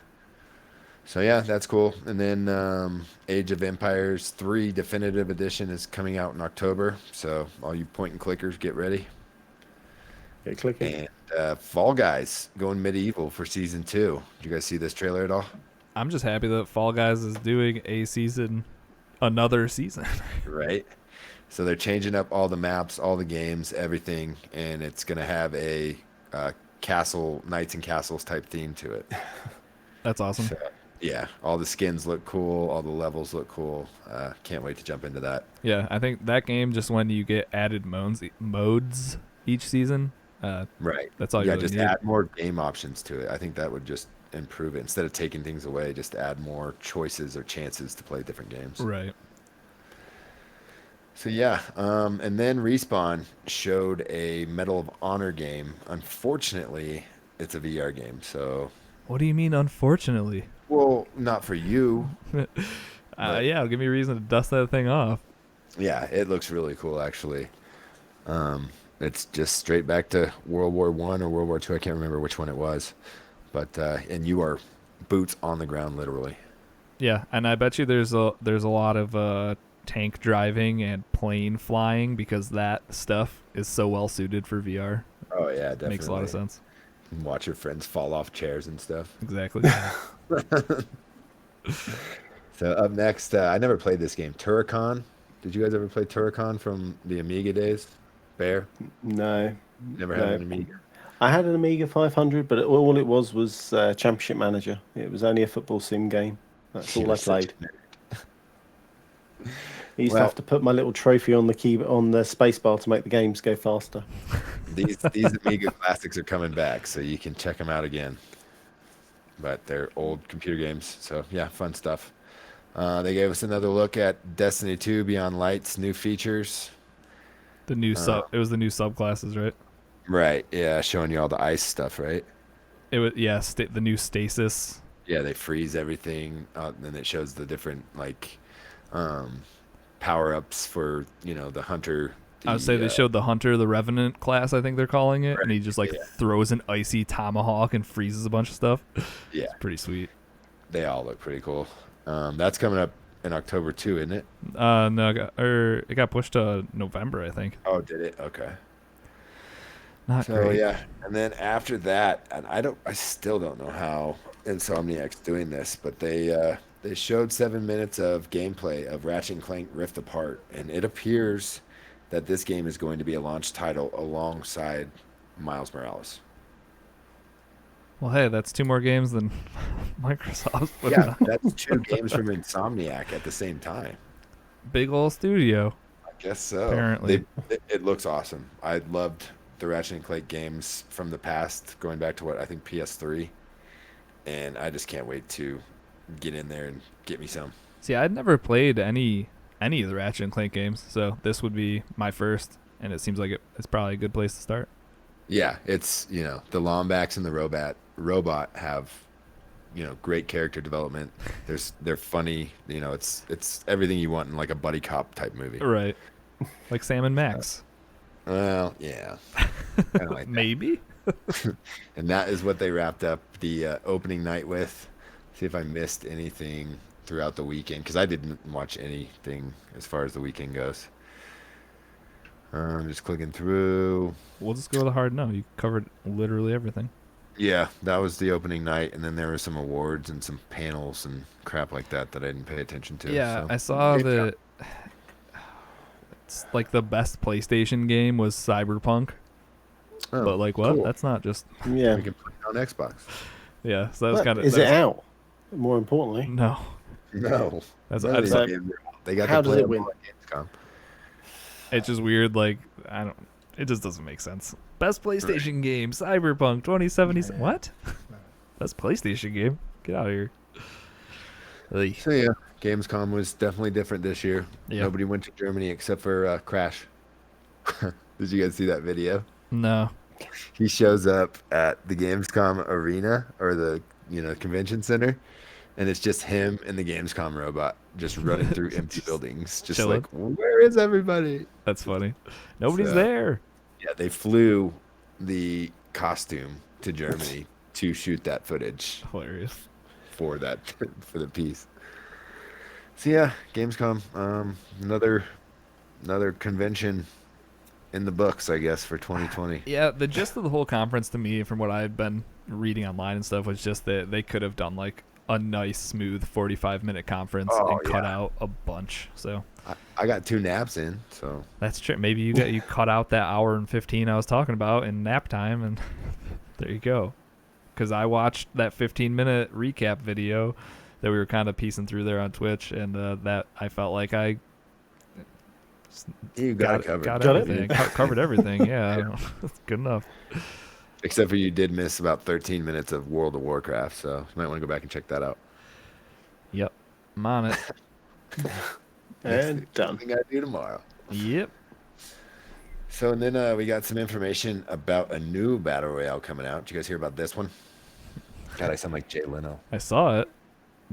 So yeah, that's cool. And then Age of Empires 3 Definitive Edition is coming out in October. So all you point and clickers, get ready. Get clicking. And Fall Guys going medieval for season 2. Did you guys see this trailer at all? I'm just happy that Fall Guys is doing another season. Right. So they're changing up all the maps, all the games, everything, and it's gonna have a knights and castles type theme to it. That's awesome. So, yeah, all the skins look cool, all the levels look cool. Can't wait to jump into that. Yeah, I think that game, just when you get added modes each season, Right. that's all you Yeah, really just need. add more game options to it. I think that would just improve it. Instead of taking things away, just add more choices or chances to play different games. Right. So yeah, and then Respawn showed a Medal of Honor game. Unfortunately, it's a VR game, so What do you mean, unfortunately? well, not for you. Yeah, it'll give me a reason to dust that thing off. Yeah, it looks really cool actually. It's just straight back to World War One or World War Two. I can't remember which one it was, but and you are boots on the ground literally. Yeah, and I bet you there's a lot of tank driving and plane flying because that stuff is so well suited for VR. Oh yeah, definitely. Makes a lot of sense. Watch your friends fall off chairs and stuff. Exactly. So up next, I never played this game, Turrican. Did you guys ever play Turrican from the Amiga days? Bear? No. Never had No. an Amiga. I had an Amiga 500, but all it was Championship Manager. It was only a football sim game. That's all I You're such played. a nerd. I used to Well- have to put my little trophy on the spacebar to make the games go faster. These Amiga classics are coming back, so you can check them out again. But they're old computer games, so yeah, fun stuff. They gave us another look at Destiny 2 Beyond Light's new features. The new it was the new subclasses, right? Right, yeah, showing you all the ice stuff, right? It was the new stasis. Yeah, they freeze everything, and it shows the different like power-ups for the hunter. I would say they showed the Hunter, the Revenant class, I think they're calling it, and he just throws an icy tomahawk and freezes a bunch of stuff. Yeah, It's pretty sweet. they all look pretty cool. That's coming up in October too, isn't it? No, it got pushed to November, I think. Oh, did it? Okay. Not So great. yeah, and then after that, and I still don't know how Insomniac's doing this, but they showed 7 minutes of gameplay of Ratchet and Clank Rift Apart, and it appears that this game is going to be a launch title alongside Miles Morales. Well, hey, that's 2 more games than Microsoft's put Yeah, out. that's 2 games from Insomniac at the same time. Big old studio. I guess so. Apparently. It looks awesome. I loved the Ratchet and Clank games from the past, going back to what I think PS3, and I just can't wait to get in there and get me some. See, I'd never played any of the Ratchet and Clank games, so this would be my first, and it seems like it's probably a good place to start. Yeah, it's the Lombax and the robot have great character development. They're funny. It's everything you want in like a buddy cop type movie. Right. Like Sam and Max. Well, yeah. Kinda like that. Maybe. And that is what they wrapped up the opening night with. See if I missed anything throughout the weekend, because I didn't watch anything as far as the weekend goes. I'm just clicking through. We'll just go with a hard no. You covered literally everything. Yeah, that was the opening night, and then there were some awards and some panels and crap like that I didn't pay attention to. Yeah, so. I saw that it's like the best PlayStation game was Cyberpunk. Oh, But like what? cool. That's not just Yeah. We can play it on Xbox. yeah. So that was But kind of. is it out? More importantly, No, No, that's none of these like- games are out. They got How to does play it them win? on Gamescom. it's just weird. Like I don't. It just doesn't make sense. Best PlayStation game, Cyberpunk 2077. What? Best PlayStation game? Get out of here. Ugh. So yeah, Gamescom was definitely different this year. Yeah. Nobody went to Germany except for Crash. Did you guys see that video? No. He shows up at the Gamescom arena or the convention center, and it's just him and the Gamescom robot just running through empty buildings, just chilling. like, where is everybody? That's funny. Nobody's So- there. Yeah, they flew the costume to Germany to shoot that footage Hilarious. for the piece. So yeah, Gamescom, another convention in the books, I guess, for 2020. Yeah, the gist of the whole conference to me, from what I've been reading online and stuff, was just that they could have done like a nice, smooth 45-minute conference Oh, and cut yeah. out a bunch. So I got 2 naps in, so that's true. Maybe you cut out that hour and 15 I was talking about in nap time, and there you go. Because I watched that 15-minute recap video that we were kind of piecing through there on Twitch, and that I felt like I you got it covered. got Got it? everything, covered everything. Yeah, that's good enough. Except for you did miss about 13 minutes of World of Warcraft, so you might want to go back and check that out. Yep, I'm on it. and done. Something I do tomorrow. Yep. So, and then we got some information about a new Battle Royale coming out. Did you guys hear about this one? God, I sound like Jay Leno. I saw it.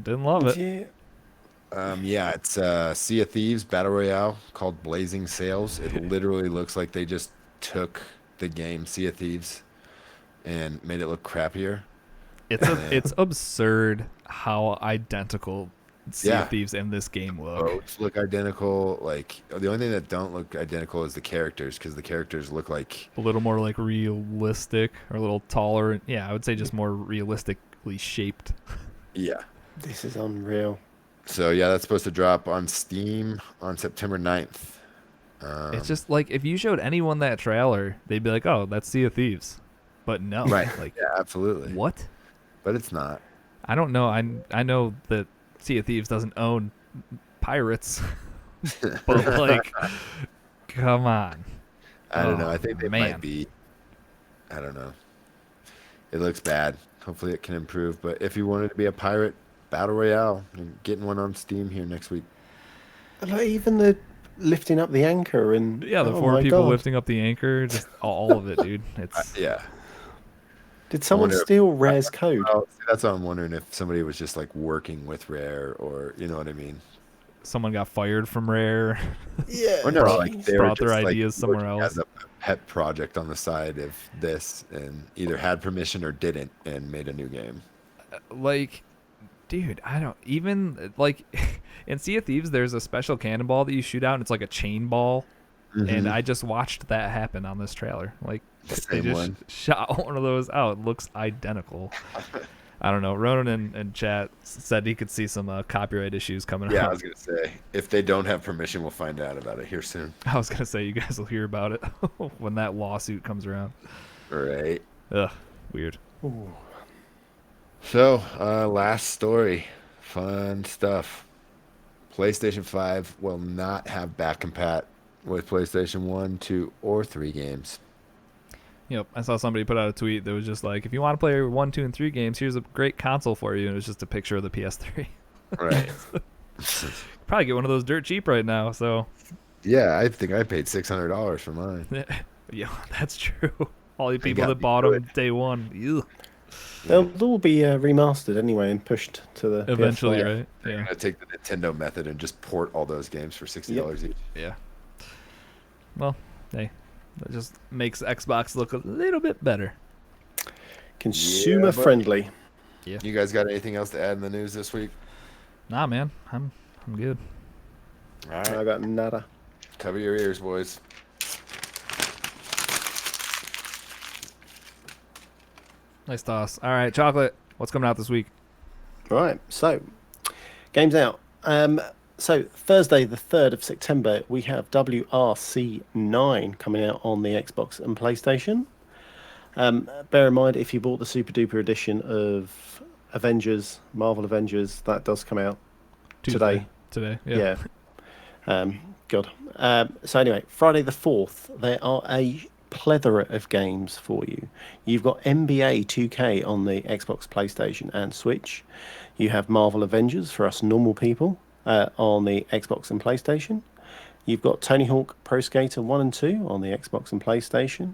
Didn't love it. Yeah. Yeah, it's Sea of Thieves Battle Royale called Blazing Sails. It literally looks like they just took the game Sea of Thieves and made it look crappier. It's absurd how identical Sea Yeah. of Thieves and this game look. Boats look identical. Like, the only thing that don't look identical is the characters, because the characters look like... A little more like realistic, or a little taller. Yeah, I would say just more realistically shaped. Yeah. This is unreal. So, yeah, that's supposed to drop on Steam on September 9th. It's just like if you showed anyone that trailer, they'd be like, "Oh, that's Sea of Thieves," but no, Right. Like, Yeah, absolutely. what? But it's not. I don't know. I know that Sea of Thieves doesn't own pirates, but like, come on. I don't know. Oh, I think they man. might be. I don't know. It looks bad. Hopefully it can improve. But if you wanted to be a pirate battle royale, you're getting one on Steam here next week. Like even the lifting up the anchor and Yeah, the oh four my people God. lifting up the anchor, just all of it, dude. It's Yeah. Did someone wonder if- steal Rare's code? Well, see, that's what I'm wondering, if somebody was just like working with Rare, or you know what I mean. someone got fired from Rare. Yeah. Or no, like they were brought their just, like, ideas somewhere working else. as a pet project on the side of this, and either had permission or didn't, and made a new game. Like, dude, I don't even like in Sea of Thieves. There's a special cannonball that you shoot out, and it's like a chain ball. And Mhm. I just watched that happen on this trailer. Like, they Same just one. shot one of those out. It looks identical. I don't know. Ronan in chat said he could see some copyright issues coming Yeah, I up. was gonna say, if they don't have permission, we'll find out about it here soon. I was gonna say you guys will hear about it when that lawsuit comes around. Right. Ugh, weird. Ooh. So, last story, fun stuff. PlayStation 5 will not have back compat with PlayStation 1, 2, or 3 games. Yep, I saw somebody put out a tweet that was just like, if you want to play 1, 2, and 3 games, here's a great console for you. And it was just a picture of the PS3. Right. Probably get one of those dirt cheap right now. So. Yeah, I think I paid $600 for mine. Yeah, that's true. All you people that bought them day one. Ew. They'll all be remastered anyway and pushed to the Eventually, PS5. right? They're Yeah. gonna take the Nintendo method and just port all those games for $60 each. Yeah. Well, hey, that just makes Xbox look a little bit better. Consumer friendly. Yeah. You guys got anything else to add in the news this week? Nah, man, I'm good. All right, I got nada. cover your ears, boys. Nice toss. All right, Chocolate, what's coming out this week? Right, so games out. So Thursday, the 3rd of September, we have WRC 9 coming out on the Xbox and PlayStation. Bear in mind, if you bought the Super Duper edition of Avengers, Marvel Avengers, that does come out today. Today, yeah. God. So anyway, Friday the 4th, there are a plethora of games for you. You've got NBA 2K on the Xbox, PlayStation, and Switch. You have Marvel Avengers for us normal people on the Xbox and PlayStation. You've got Tony Hawk Pro Skater 1 and 2 on the Xbox and PlayStation.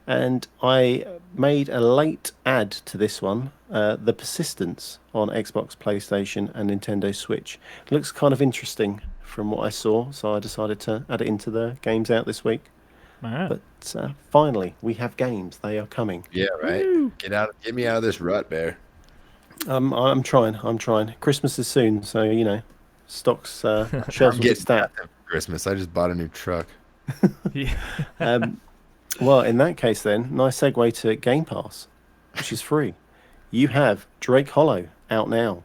And I made a late add to this one, The Persistence on Xbox, PlayStation, and Nintendo Switch. It looks kind of interesting from what I saw, so I decided to add it into the games out this week. All right. But finally, we have games. They are coming. Yeah, right. Woo. Get me out of this rut, Bear. I'm trying. Christmas is soon, so stocks shelves will get stacked. After Christmas. I just bought a new truck. Yeah. Well, in that case, then, nice segue to Game Pass, which is free. You have Drake Hollow out now,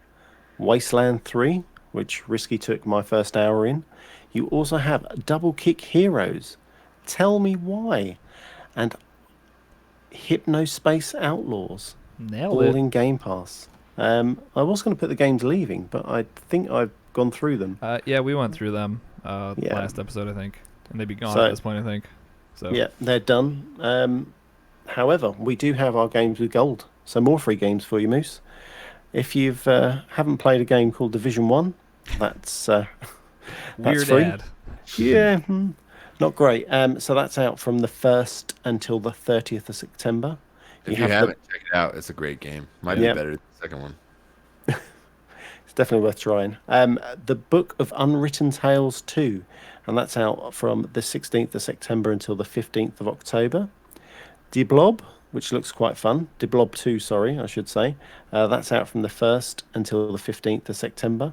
Wasteland 3, which Risky took my first hour in. You also have Double Kick Heroes, Tell Me Why, and Hypnospace Outlaws, Nailed all it. in Game Pass. I was going to put the games leaving, but I think I've gone through them. Yeah, we went through them Yeah. last episode, I think, and they'd be gone So- at this point, I think. So Yeah, they're done. However, we do have our games with gold, so more free games for you, Moose. If you've haven't played a game called Division 1, that's weird free. ad. Yeah, not great. So that's out from the 1st until the 30th of September. If you haven't, check it out. It's a great game. Might Yeah. be better than the second one. It's definitely worth trying. The Book of Unwritten Tales 2, and that's out from the 16th of September until the 15th of October. De Blob, which looks quite fun. De Blob 2, sorry, I should say. That's out from the 1st until the 15th of September.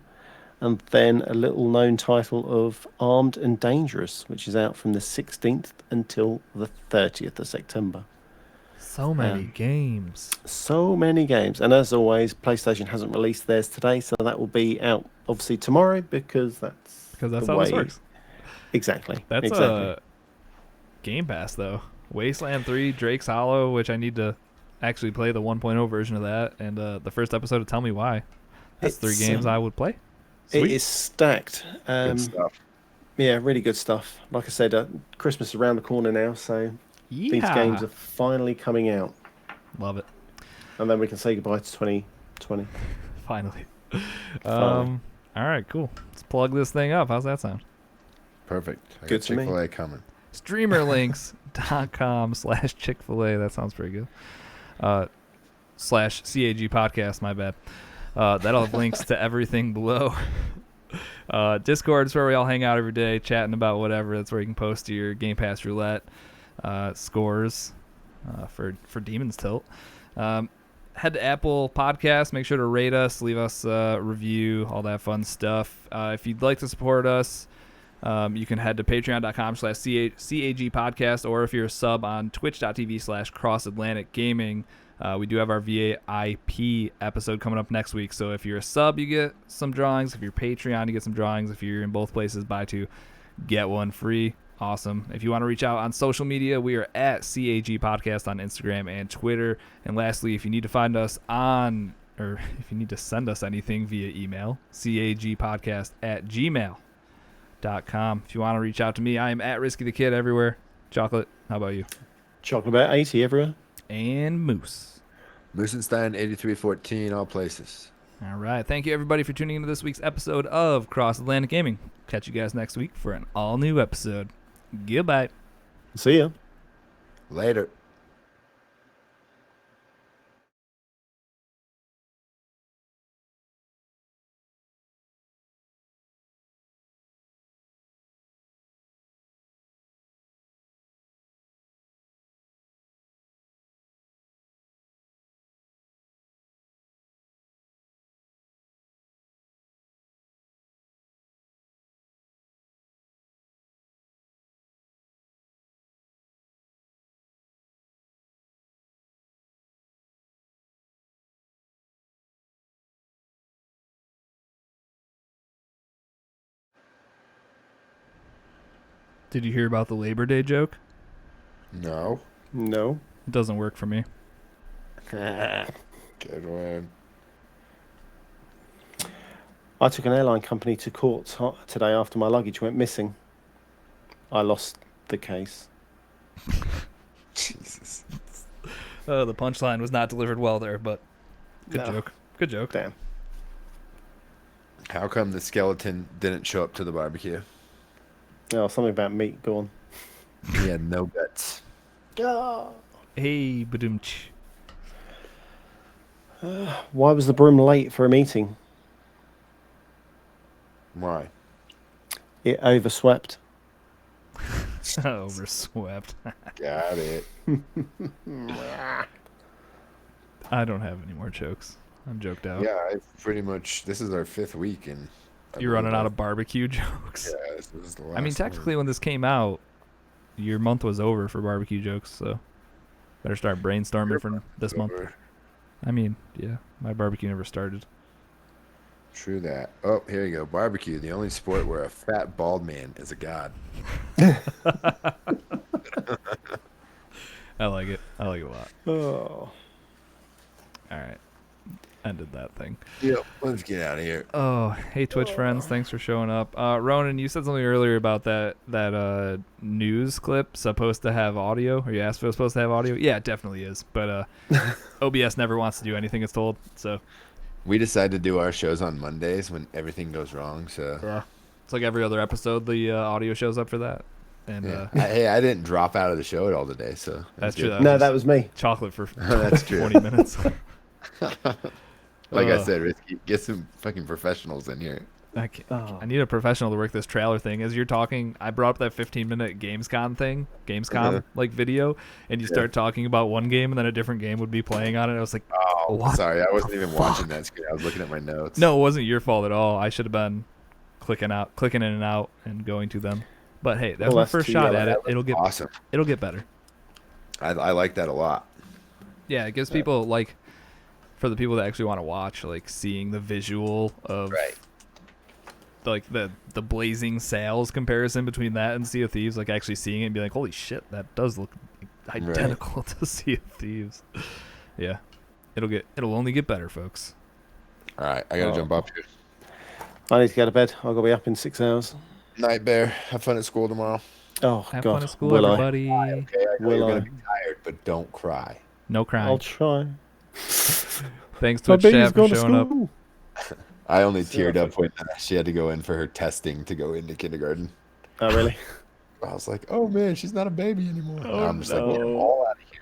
And then a little known title of Armed and Dangerous, which is out from the 16th until the 30th of September. So many games. So many games. And as always, PlayStation hasn't released theirs today, so that will be out obviously tomorrow because that's the how way... this works. Exactly. That's exactly. Game Pass, though. Wasteland 3, Drake's Hollow, which I need to actually play the 1.0 version of that, and the first episode of Tell Me Why. That's 3 games I would play. It Sweet. is stacked. Good stuff. Yeah, really good stuff. Like I said, Christmas is around the corner now, so these games are finally coming out. Love it. And then we can say goodbye to 2020. Finally. Finally. All right, cool. Let's plug this thing up. How's that sound? Perfect. I Good got to me. Chick-fil-A coming. Streamerlinks.com/Chick-fil-A. That sounds pretty good. /CAG podcast, my bad. That'll have links to everything below. Discord's where we all hang out every day, chatting about whatever. That's where you can post your Game Pass Roulette scores for Demon's Tilt. Head to Apple Podcasts. Make sure to rate us, leave us a review, all that fun stuff. If you'd like to support us, you can head to patreon.com/CAG podcast, or if you're a sub on twitch.tv/CrossAtlantic Gaming. We do have our VIP episode coming up next week. So if you're a sub, you get some drawings. If you're Patreon, you get some drawings. If you're in both places, buy 2, get 1 free. Awesome. If you want to reach out on social media, we are at CAG Podcast on Instagram and Twitter. And lastly, if you need to find us on or if you need to send us anything via email, cagpodcast@gmail.com. If you want to reach out to me, I am at Risky the Kid everywhere. Chocolate, how about you? Chocolate about 80 everywhere. And Moose. Moosenstein 8314, all places. All right. Thank you, everybody, for tuning into this week's episode of Cross Atlantic Gaming. Catch you guys next week for an all-new episode. Goodbye. See ya. Later. Did you hear about the Labor Day joke? No. No. It doesn't work for me. Good one. I took an airline company to court today after my luggage went missing. I lost the case. Jesus. The punchline was not delivered well there, but good No. joke. Good joke. Damn. How come the skeleton didn't show up to the barbecue? Oh, something about meat. Go on. He had no guts. Hey, badoomch. Why was the broom late for a meeting? Why? It overswept. Overswept. Got it. I don't have any more jokes. I'm joked out. Yeah, I pretty much. This is our 5th week, and You're running out of barbecue jokes. Yeah, this is the last I mean, technically, when this came out, your month was over for barbecue jokes, so better start brainstorming for this month. I mean, yeah, my barbecue never started. True that. Oh, here you go. Barbecue, the only sport where a fat bald man is a god. I like it. I like it a lot. Oh. All right. Ended that thing. Yep. Let's get out of here. Oh, hey Twitch friends, thanks for showing up. Ronan, you said something earlier about that news clip supposed to have audio, or you asked if it was supposed to have audio. Yeah, it definitely is, but OBS never wants to do anything it's told. So We decide to do our shows on Mondays when everything goes wrong. So yeah, it's like every other episode, the audio shows up for that. And yeah. Hey, I didn't drop out of the show at all today, so that's true. No, that was me. Chocolate for That's true. 20 minutes. Like I said, Risky, get some fucking professionals in here. I need a professional to work this trailer thing. As you're talking, I brought up that 15-minute Gamescom like video, and you start talking about one game, and then a different game would be playing on it. I was like, Oh, what sorry, I wasn't even watching fuck? that screen. I was looking at my notes. No, it wasn't your fault at all. I should have been clicking in and out and going to them. But hey, that's my first shot at it. It'll get awesome. It'll get better. I like that a lot. Yeah, it gives people like, for the people that actually want to watch, like seeing the visual of like the blazing sails comparison between that and Sea of Thieves, like actually seeing it and be like, holy shit, that does look identical to Sea of Thieves. Yeah, it'll only get better, folks. All right, I gotta jump up here. I need to go to bed. I've got to be up in 6 hours. Night Bear, have fun at school tomorrow. Oh, Have God. fun at school, Will everybody. Okay, I know Will you're I? gonna be tired, but don't cry. No crying. I'll try. Thanks My Twitch baby's chat for gone to showing up. school. I only teared up when she had to go in for her testing to go into kindergarten. Oh, really? I was like, oh man, she's not a baby anymore. Oh, I'm just like, no. get them all out of here.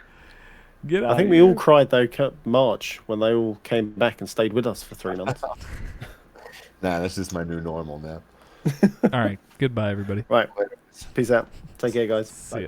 Get out I think of we here. all cried, though, March, when they all came back and stayed with us for 3 months. Nah, that's just my new normal now. All right. Goodbye, everybody. Right. Peace out. Take care, guys. See Bye. ya.